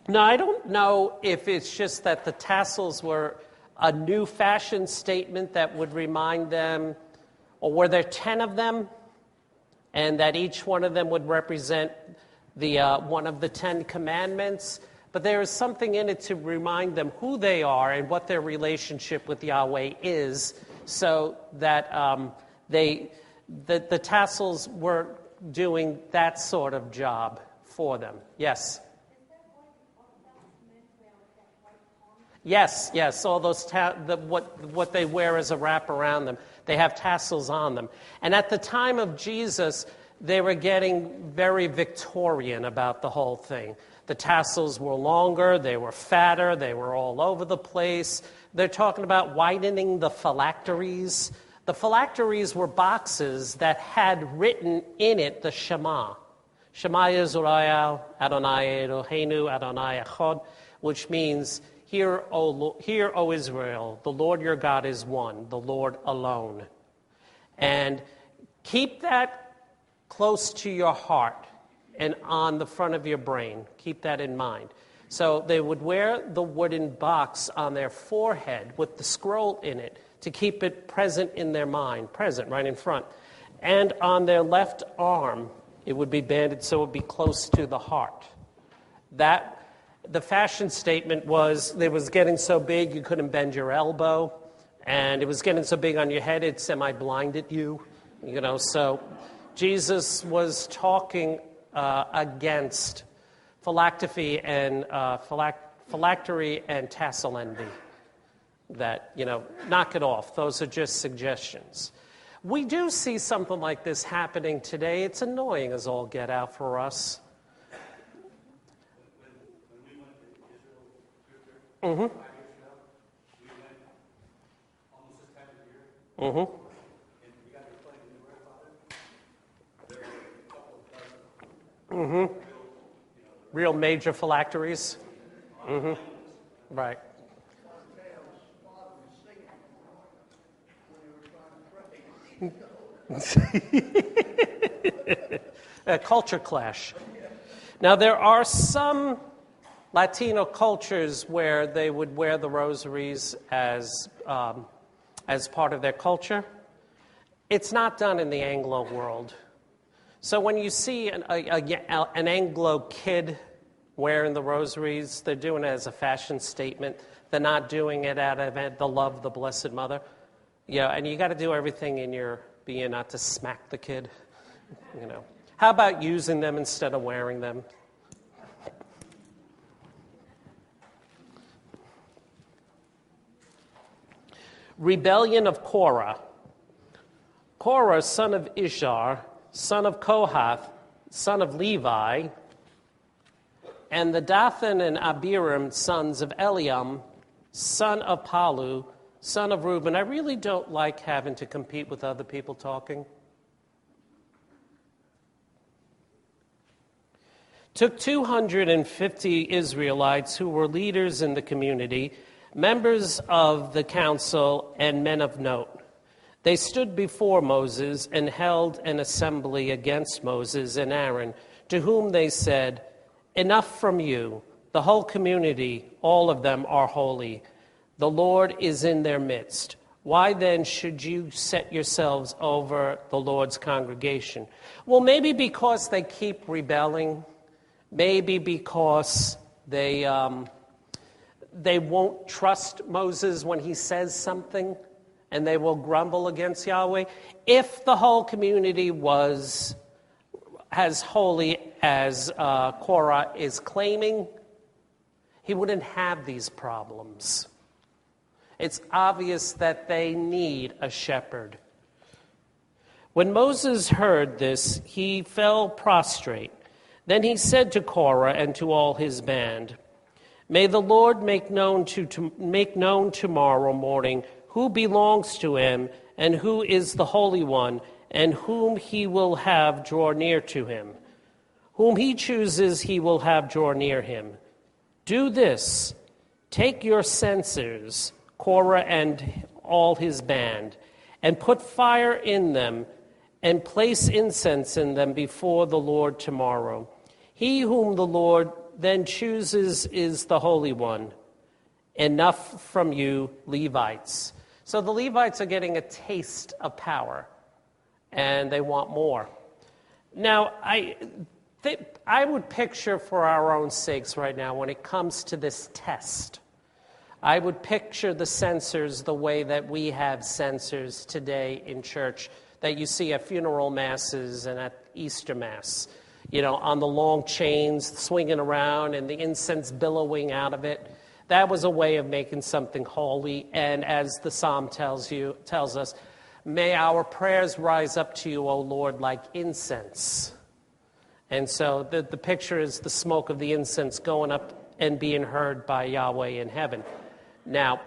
Now, I don't know if it's just that the tassels were a new fashion statement that would remind them, or were there 10 of them, and that each one of them would represent the one of the 10 commandments. But there is something in it to remind them who they are and what their relationship with Yahweh is, so that the tassels were doing that sort of job for them. Yes? Yes. All those what they wear as a wrap around them, they have tassels on them. And at the time of Jesus, they were getting very Victorian about the whole thing. The tassels were longer, they were fatter, they were all over the place. They're talking about widening the phylacteries. The phylacteries were boxes that had written in it the Shema. Shema Yisrael, Adonai Eloheinu, Adonai Echad, which means, Hear, O Israel, the Lord your God is one, the Lord alone. And keep that close to your heart and on the front of your brain. Keep that in mind. So they would wear the wooden box on their forehead with the scroll in it to keep it present in their mind, present right in front. And on their left arm, it would be banded so it would be close to the heart. The fashion statement was, it was getting so big you couldn't bend your elbow, and it was getting so big on your head it semi-blinded you. So Jesus was talking against phylactery and tassel envy. That, knock it off. Those are just suggestions. We do see something like this happening today. It's annoying as all get out for us. Mm-hmm. 5 years ago, we went almost this time of year. Mm-hmm. And we got to play in the grandfather. There were a couple of real major phylacteries. Mm-hmm. Right. A culture clash. Now, there are some Latino cultures where they would wear the rosaries as part of their culture. It's not done in the Anglo world. So when you see an Anglo kid wearing the rosaries, they're doing it as a fashion statement. They're not doing it out of the love of the Blessed Mother. And you got to do everything in your being not to smack the kid. How about using them instead of wearing them? Rebellion of Korah. Korah, son of Ishar, son of Kohath, son of Levi, and the Dathan and Abiram, sons of Eliam, son of Palu, son of Reuben. I really don't like having to compete with other people talking. Took 250 Israelites who were leaders in the community, members of the council, and men of note. They stood before Moses and held an assembly against Moses and Aaron, to whom they said, "Enough from you. The whole community, all of them are holy. The Lord is in their midst. Why then should you set yourselves over the Lord's congregation?" Well, maybe because they keep rebelling. Maybe because they won't trust Moses when he says something, and they will grumble against Yahweh. If the whole community was as holy as Korah is claiming, he wouldn't have these problems. It's obvious that they need a shepherd. When Moses heard this, he fell prostrate. Then he said to Korah and to all his band, "May the Lord make known tomorrow morning who belongs to him and who is the Holy One, and whom he will have draw near to him. Whom he chooses, he will have draw near him. Do this, take your censers, Korah and all his band, and put fire in them, and place incense in them before the Lord tomorrow. He whom the Lord then chooses is the Holy One. Enough from you, Levites. So the Levites are getting a taste of power, and they want more. Now, I would picture for our own sakes right now, when it comes to this test, I would picture the censers the way that we have censers today in church that you see at funeral masses and at Easter Mass, on the long chains swinging around and the incense billowing out of it. That was a way of making something holy. And as the psalm tells us, may our prayers rise up to you, O Lord, like incense. And so the picture is the smoke of the incense going up and being heard by Yahweh in heaven. Now,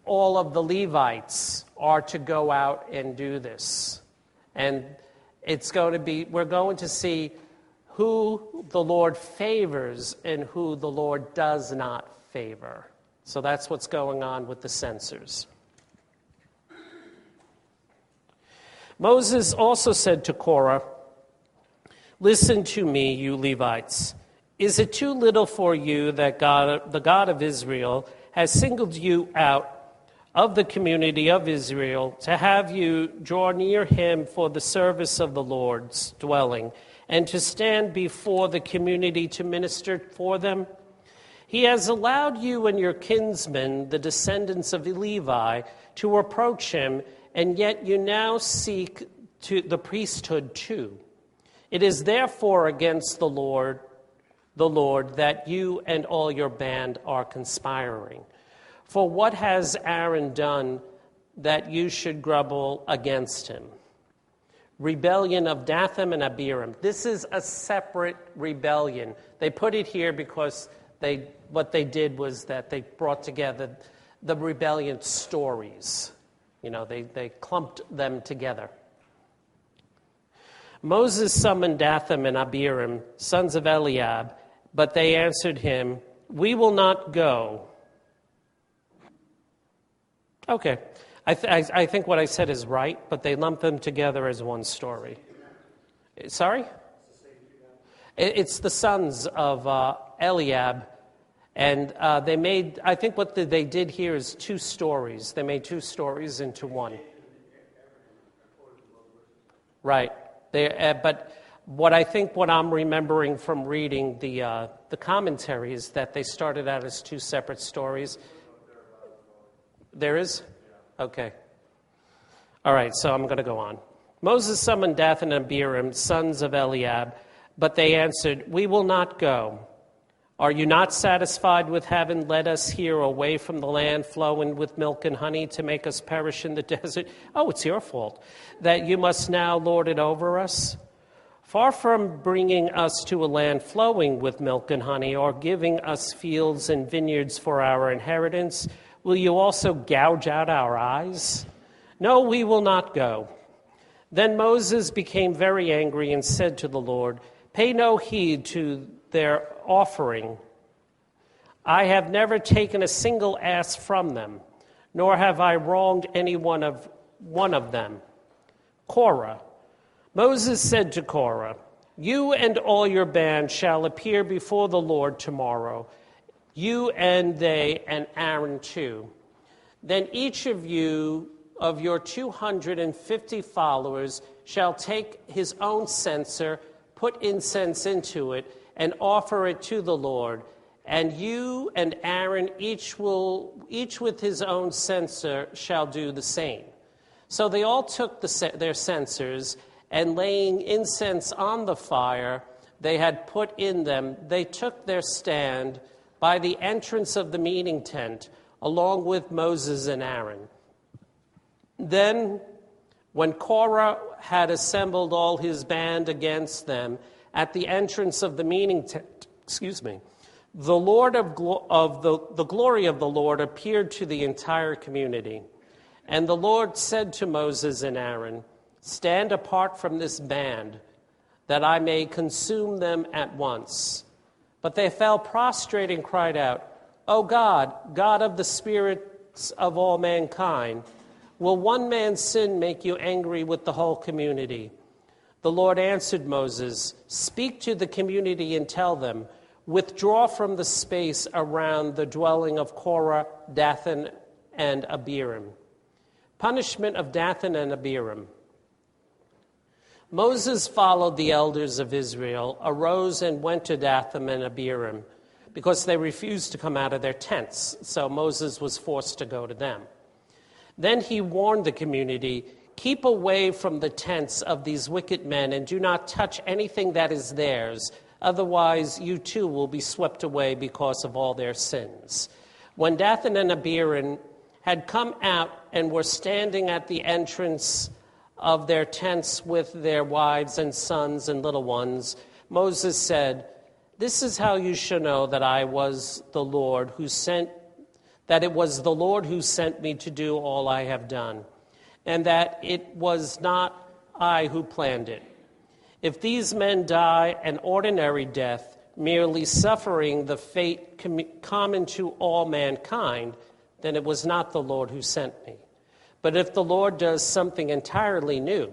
all of the Levites are to go out and do this. And we're going to see who the Lord favors and who the Lord does not favor. So that's what's going on with the censers. Moses also said to Korah, "Listen to me, you Levites. Is it too little for you that the God of Israel has singled you out of the community of Israel to have you draw near him for the service of the Lord's dwelling and to stand before the community to minister for them? He has allowed you and your kinsmen, the descendants of Levi, to approach him, and yet you now seek the priesthood too. It is therefore against the Lord that you and all your band are conspiring. For what has Aaron done that you should grumble against him? Rebellion of Dathan and Abiram." This is a separate rebellion. They put it here because what they did was that they brought together the rebellion stories. They clumped them together. Moses summoned Dathan and Abiram, sons of Eliab, but they answered him, "We will not go." Okay, I think what I said is right, but they lumped them together as one story. Sorry? It's the sons of Eliab, and I think what they did here is two stories. They made two stories into one. Right. But what I'm remembering from reading the commentary is that they started out as two separate stories. There is? Okay. All right, so I'm going to go on. Moses summoned Dathan and Abiram, sons of Eliab, but they answered, "We will not go. Are you not satisfied with having led us here away from the land flowing with milk and honey to make us perish in the desert? Oh, it's your fault that you must now lord it over us? Far from bringing us to a land flowing with milk and honey or giving us fields and vineyards for our inheritance, will you also gouge out our eyes? No, we will not go." Then Moses became very angry and said to the Lord, "Pay no heed to their offering. I have never taken a single ass from them, nor have I wronged any one of them." Korah. Moses said to Korah, "You and all your band shall appear before the Lord tomorrow, you and they and Aaron too. Then each of you, of your 250 followers, shall take his own censer, put incense into it, and offer it to the Lord. And you and Aaron, each with his own censer, shall do the same." So they all took their censers, and laying incense on the fire they had put in them, they took their stand by the entrance of the meeting tent, along with Moses and Aaron. Then, when Korah had assembled all his band against them at the entrance of the meeting tent, the glory of the Lord appeared to the entire community. And the Lord said to Moses and Aaron, "Stand apart from this band, that I may consume them at once." But they fell prostrate and cried out, "O God, God of the spirits of all mankind, will one man's sin make you angry with the whole community?" The Lord answered Moses, "Speak to the community and tell them, withdraw from the space around the dwelling of Korah, Dathan, and Abiram." Punishment of Dathan and Abiram. Moses followed the elders of Israel, arose and went to Dathan and Abiram, because they refused to come out of their tents, so Moses was forced to go to them. Then he warned the community, "Keep away from the tents of these wicked men and do not touch anything that is theirs, otherwise you too will be swept away because of all their sins." When Dathan and Abiram had come out and were standing at the entrance of their tents with their wives and sons and little ones, Moses said, "This is how you shall know that it was the Lord who sent me to do all I have done, and that it was not I who planned it. If these men die an ordinary death, merely suffering the fate common to all mankind, then it was not the Lord who sent me. But if the Lord does something entirely new,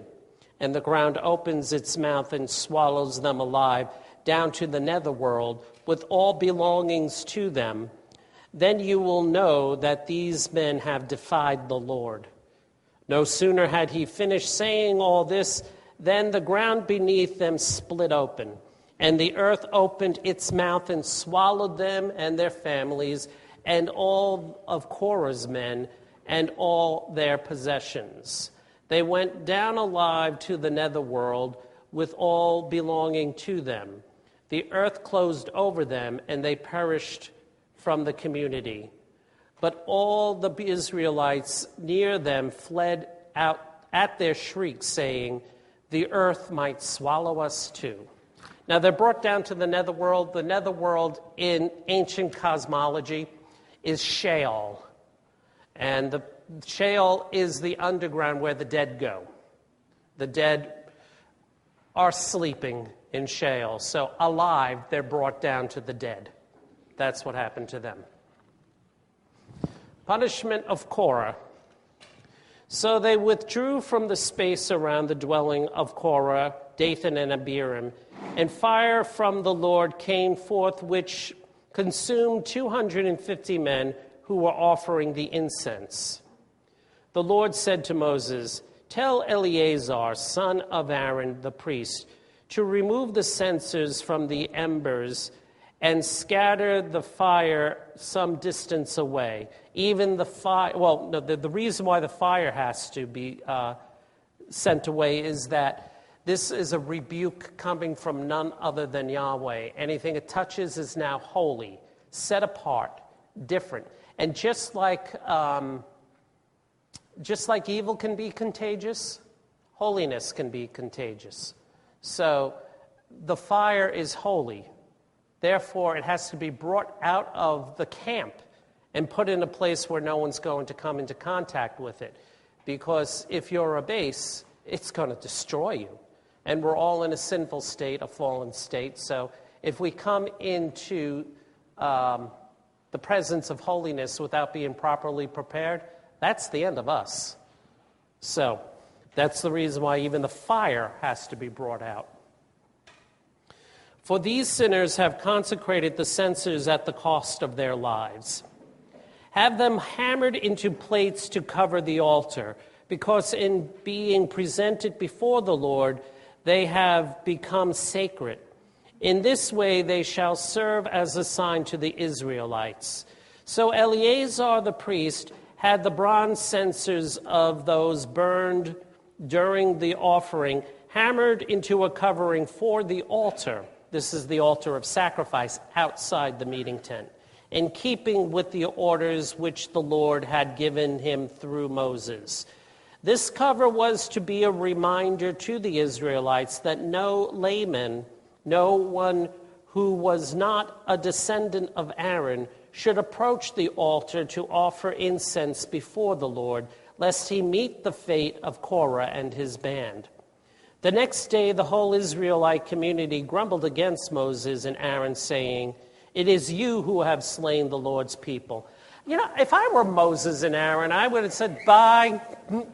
and the ground opens its mouth and swallows them alive down to the netherworld with all belongings to them, then you will know that these men have defied the Lord." No sooner had he finished saying all this than the ground beneath them split open, and the earth opened its mouth and swallowed them and their families and all of Korah's men and all their possessions. They went down alive to the netherworld with all belonging to them. The earth closed over them, and they perished from the community. But all the Israelites near them fled out at their shrieks, saying, "The earth might swallow us too." Now they're brought down to the netherworld. The netherworld in ancient cosmology is Sheol. And the Sheol is the underground where the dead go. The dead are sleeping in Sheol. So alive, they're brought down to the dead. That's what happened to them. Punishment of Korah. So they withdrew from the space around the dwelling of Korah, Dathan, and Abiram, and fire from the Lord came forth, which consumed 250 men who were offering the incense. The Lord said to Moses, "Tell Eleazar, son of Aaron the priest, to remove the censers from the embers and scatter the fire some distance away." Even the fire, the reason why the fire has to be sent away is that this is a rebuke coming from none other than Yahweh. Anything it touches is now holy, set apart, different. And just like evil can be contagious, holiness can be contagious. So the fire is holy. Therefore, it has to be brought out of the camp and put in a place where no one's going to come into contact with it. Because if you're a base, it's going to destroy you. And we're all in a sinful state, a fallen state. So if we come into the presence of holiness without being properly prepared, that's the end of us. So that's the reason why even the fire has to be brought out. For these sinners have consecrated the censers at the cost of their lives. Have them hammered into plates to cover the altar, because in being presented before the Lord, they have become sacred. In this way they shall serve as a sign to the Israelites. So Eleazar the priest had the bronze censers of those burned during the offering hammered into a covering for the altar. This is the altar of sacrifice outside the meeting tent, in keeping with the orders which the Lord had given him through Moses. This cover was to be a reminder to the Israelites that no layman, no one who was not a descendant of Aaron, should approach the altar to offer incense before the Lord, lest he meet the fate of Korah and his band. The next day, the whole Israelite community grumbled against Moses and Aaron, saying, "It is you who have slain the Lord's people." You know, if I were Moses and Aaron, I would have said, bye,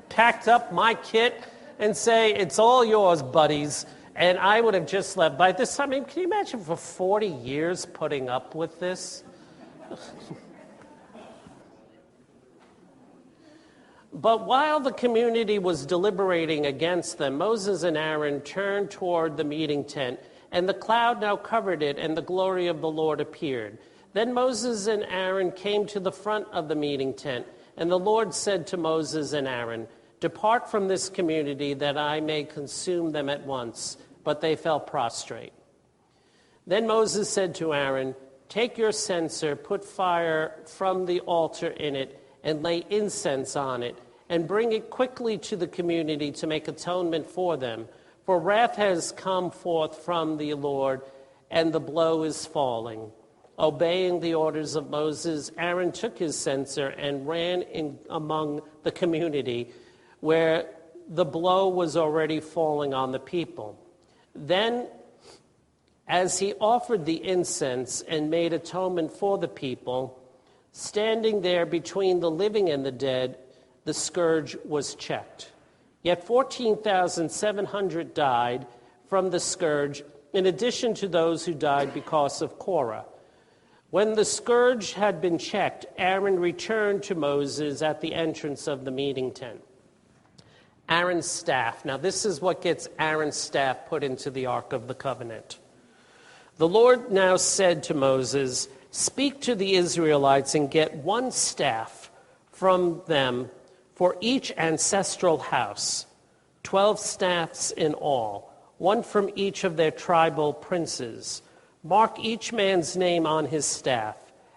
packed up my kit, and say, "It's all yours, buddies." And I would have just left. By this time, I mean, can you imagine for 40 years putting up with this? But while the community was deliberating against them, Moses and Aaron turned toward the meeting tent, and the cloud now covered it, and the glory of the Lord appeared. Then Moses and Aaron came to the front of the meeting tent, and the Lord said to Moses and Aaron, "Depart from this community, that I may consume them at once." But they fell prostrate. Then Moses said to Aaron, "Take your censer, put fire from the altar in it, and lay incense on it, and bring it quickly to the community to make atonement for them. For wrath has come forth from the Lord, and the blow is falling." Obeying the orders of Moses, Aaron took his censer and ran in among the community, where the blow was already falling on the people. Then, as he offered the incense and made atonement for the people, standing there between the living and the dead, the scourge was checked. Yet 14,700 died from the scourge, in addition to those who died because of Korah. When the scourge had been checked, Aaron returned to Moses at the entrance of the meeting tent. Aaron's staff. Now, this is what gets Aaron's staff put into the Ark of the Covenant. The Lord now said to Moses, "Speak to the Israelites and get one staff from them for each ancestral house, 12 staffs in all, one from each of their tribal princes. Mark each man's name on his staff,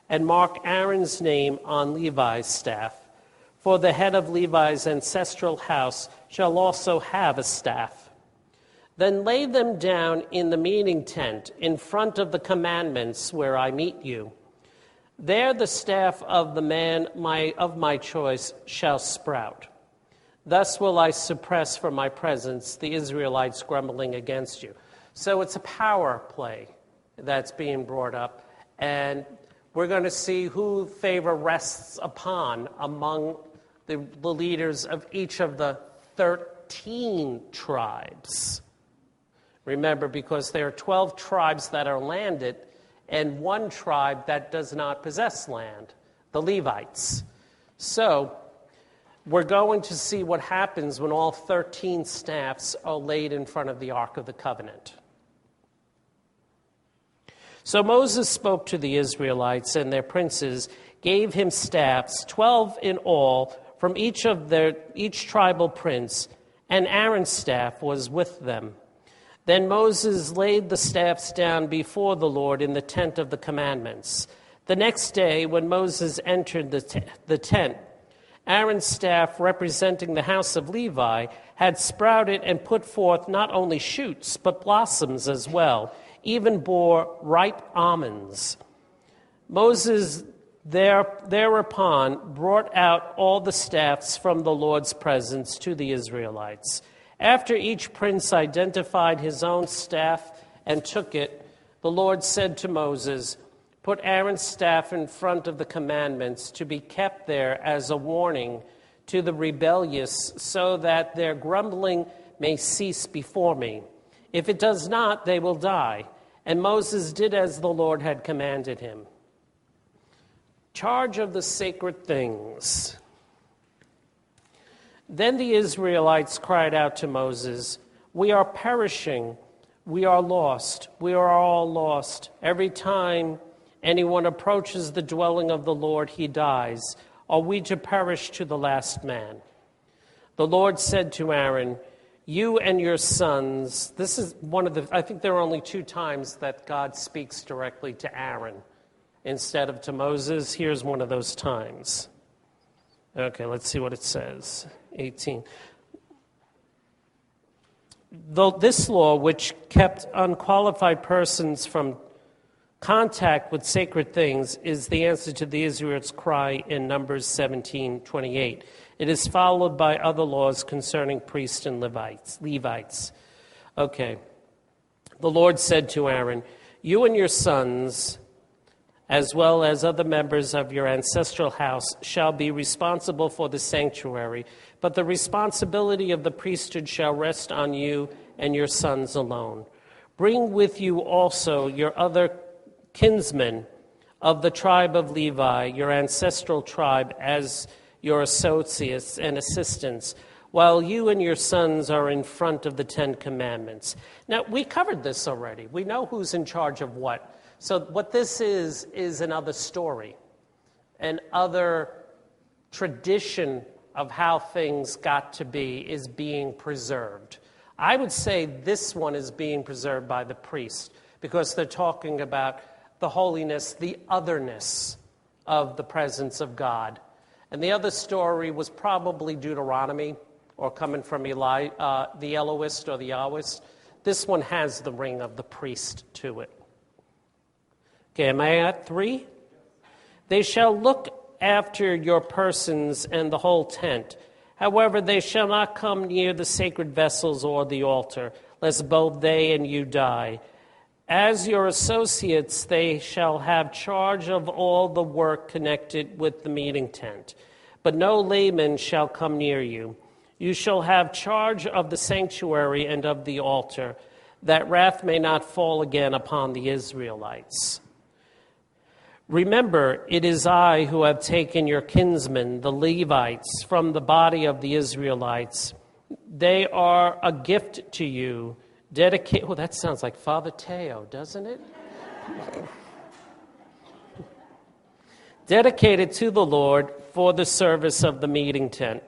and mark Aaron's name on Levi's staff. For the head of Levi's ancestral house shall also have a staff. Then lay them down in the meeting tent in front of the commandments where I meet you. There the staff of the man of my choice shall sprout. Thus will I suppress from my presence the Israelites grumbling against you." So it's a power play that's being brought up, and we're going to see who favor rests upon among the leaders of each of the 13 tribes. Remember, because there are 12 tribes that are landed and one tribe that does not possess land, the Levites. So we're going to see what happens when all 13 staffs are laid in front of the Ark of the Covenant. So Moses spoke to the Israelites, and their princes gave him staffs, 12 in all, from each tribal prince, and Aaron's staff was with them. Then Moses laid the staffs down before the Lord in the tent of the commandments. The next day, when Moses entered the tent, Aaron's staff, representing the house of Levi, had sprouted and put forth not only shoots, but blossoms as well, even bore ripe almonds. Moses thereupon brought out all the staffs from the Lord's presence to the Israelites. After each prince identified his own staff and took it, the Lord said to Moses, "Put Aaron's staff in front of the commandments to be kept there as a warning to the rebellious, so that their grumbling may cease before me. If it does not, they will die." And Moses did as the Lord had commanded him. Charge of the sacred things. Then the Israelites cried out to Moses, "We are perishing, we are lost, we are all lost. Every time anyone approaches the dwelling of the Lord, he dies. Are we to perish to the last man?" The Lord said to Aaron, "You and your sons," this is I think there are only 2 times that God speaks directly to Aaron instead of to Moses. Here's one of those times. Okay, let's see what it says. 18. This law, which kept unqualified persons from contact with sacred things, is the answer to the Israelites' cry in Numbers 17:28. It is followed by other laws concerning priests and Levites. Okay. The Lord said to Aaron, "You and your sons, as well as other members of your ancestral house, shall be responsible for the sanctuary, but the responsibility of the priesthood shall rest on you and your sons alone. Bring with you also your other kinsmen of the tribe of Levi, your ancestral tribe, as your associates and assistants, while you and your sons are in front of the Ten Commandments." Now, we covered this already. We know who's in charge of what. So what this is another story, an other tradition of how things got to be is being preserved. I would say this one is being preserved by the priest because they're talking about the holiness, the otherness of the presence of God. And the other story was probably Deuteronomy or coming from the Elohist or the Yahwist. This one has the ring of the priest to it. Okay, am I at 3? They shall look after your persons and the whole tent. However, they shall not come near the sacred vessels or the altar, lest both they and you die. As your associates, they shall have charge of all the work connected with the meeting tent. But no layman shall come near you. You shall have charge of the sanctuary and of the altar, that wrath may not fall again upon the Israelites. Remember, it is I who have taken your kinsmen, the Levites, from the body of the Israelites. They are a gift to you. Oh, that sounds like Father Teo, doesn't it? Dedicated to the Lord for the service of the meeting tent.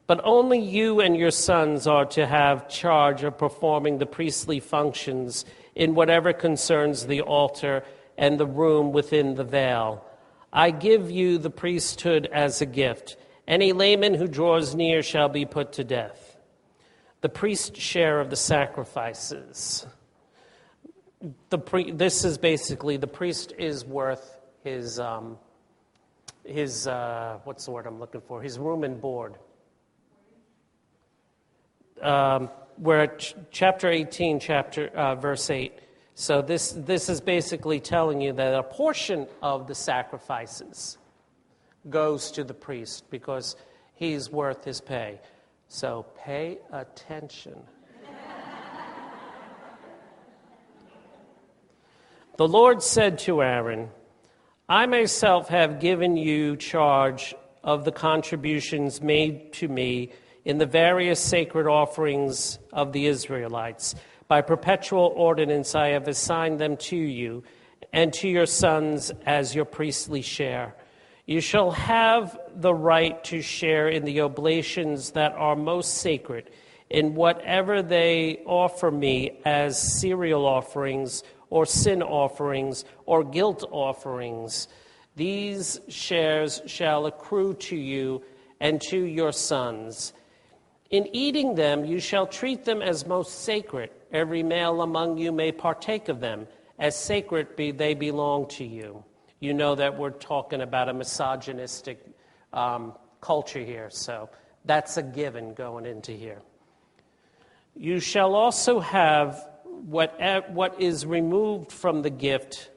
But only you and your sons are to have charge of performing the priestly functions in whatever concerns the altar and the room within the veil. I give you the priesthood as a gift. Any layman who draws near shall be put to death. The priest's share of the sacrifices. This is basically, the priest is worth his what's the word I'm looking for? His room and board. We're at chapter 18, verse 8. So this is basically telling you that a portion of the sacrifices goes to the priest because he's worth his pay. So pay attention. The Lord said to Aaron, I myself have given you charge of the contributions made to me in the various sacred offerings of the Israelites. By perpetual ordinance I have assigned them to you and to your sons as your priestly share. You shall have the right to share in the oblations that are most sacred, in whatever they offer me as cereal offerings or sin offerings or guilt offerings. These shares shall accrue to you and to your sons. In eating them, you shall treat them as most sacred. Every male among you may partake of them. As sacred they belong to you. You know that we're talking about a misogynistic culture here, so that's a given going into here. You shall also have what is removed from the gift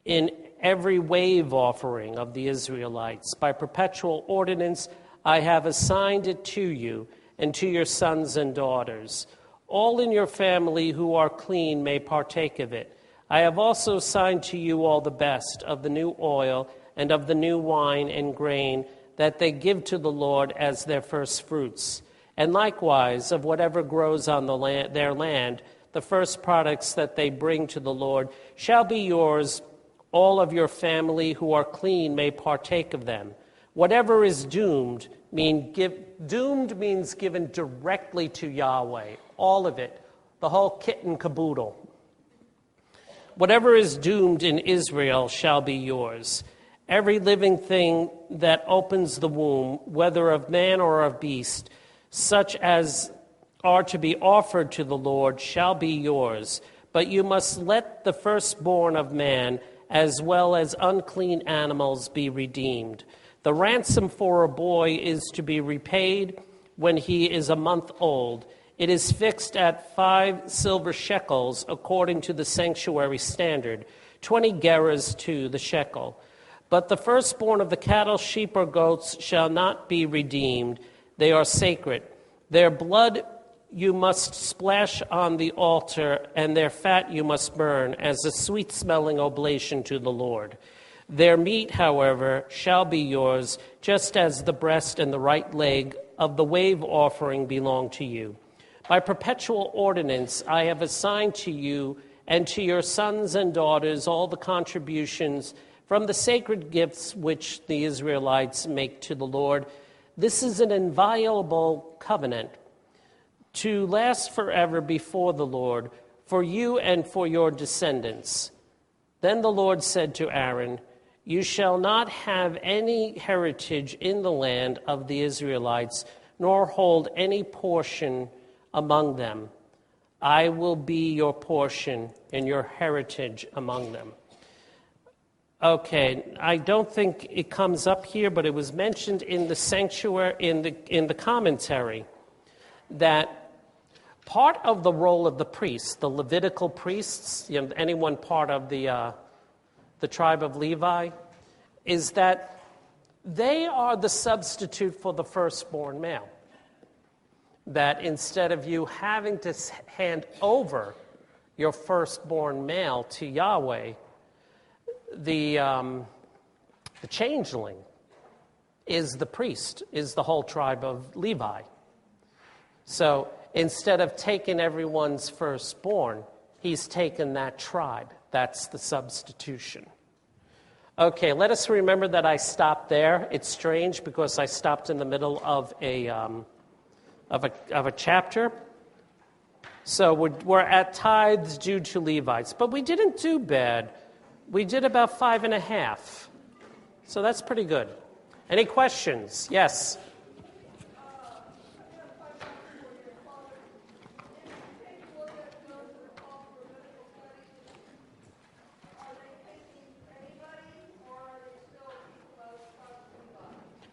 in every wave offering of the Israelites. By perpetual ordinance, I have assigned it to you and to your sons and daughters. All in your family who are clean may partake of it. I have also assigned to you all the best of the new oil and of the new wine and grain that they give to the Lord as their first fruits. And likewise, of whatever grows on their land, the first products that they bring to the Lord shall be yours. All of your family who are clean may partake of them. Whatever is doomed means given directly to Yahweh. All of it, the whole kit and caboodle. Whatever is doomed in Israel shall be yours. Every living thing that opens the womb, whether of man or of beast, such as are to be offered to the Lord, shall be yours. But you must let the firstborn of man, as well as unclean animals, be redeemed. The ransom for a boy is to be repaid when he is a month old. It is fixed at 5 silver shekels according to the sanctuary standard, 20 gerahs to the shekel. But the firstborn of the cattle, sheep, or goats shall not be redeemed. They are sacred. Their blood you must splash on the altar, and their fat you must burn as a sweet-smelling oblation to the Lord. Their meat, however, shall be yours, just as the breast and the right leg of the wave offering belong to you. By perpetual ordinance I have assigned to you and to your sons and daughters all the contributions from the sacred gifts which the Israelites make to the Lord. This is an inviolable covenant to last forever before the Lord, for you and for your descendants. Then the Lord said to Aaron, you shall not have any heritage in the land of the Israelites, nor hold any portion among them. I will be your portion and your heritage among them. Okay, I don't think it comes up here, but it was mentioned in the sanctuary, in the commentary, that part of the role of the priests, the Levitical priests, anyone part of the tribe of Levi, is that they are the substitute for the firstborn male. That instead of you having to hand over your firstborn male to Yahweh, the changeling is the priest, is the whole tribe of Levi. So instead of taking everyone's firstborn, he's taken that tribe. That's the substitution. Okay, let us remember that I stopped there. It's strange because I stopped in the middle of a chapter. So we're at tithes due to Levites, but we didn't do bad. We did about 5.5. So that's pretty good. Any questions? Yes.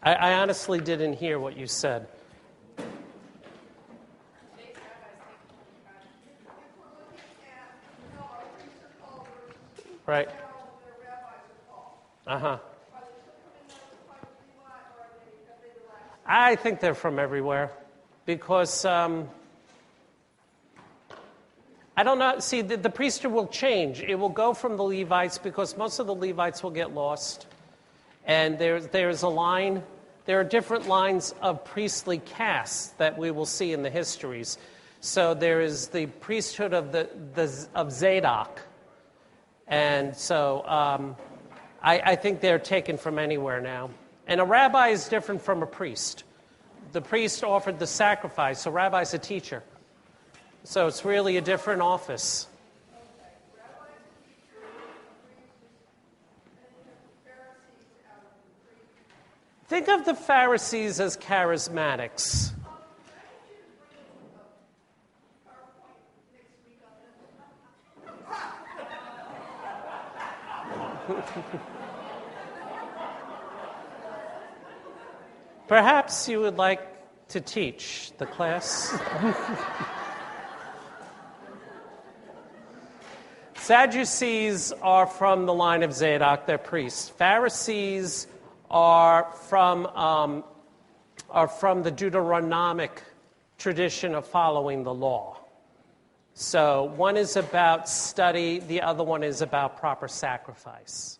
I honestly didn't hear what you said. Right. Uh-huh. I think they're from everywhere because I don't know. See, the priesthood will change. It will go from the Levites because most of the Levites will get lost. And there's a line. There are different lines of priestly castes that we will see in the histories. So there is the priesthood of Zadok. And so I think they're taken from anywhere now. And a rabbi is different from a priest. The priest offered the sacrifice, so rabbi's a teacher. So it's really a different office. Think of the Pharisees as charismatics. Perhaps you would like to teach the class. Sadducees are from the line of Zadok, they're priests. Pharisees are from the Deuteronomic tradition of following the law. So one is about study, the other one is about proper sacrifice.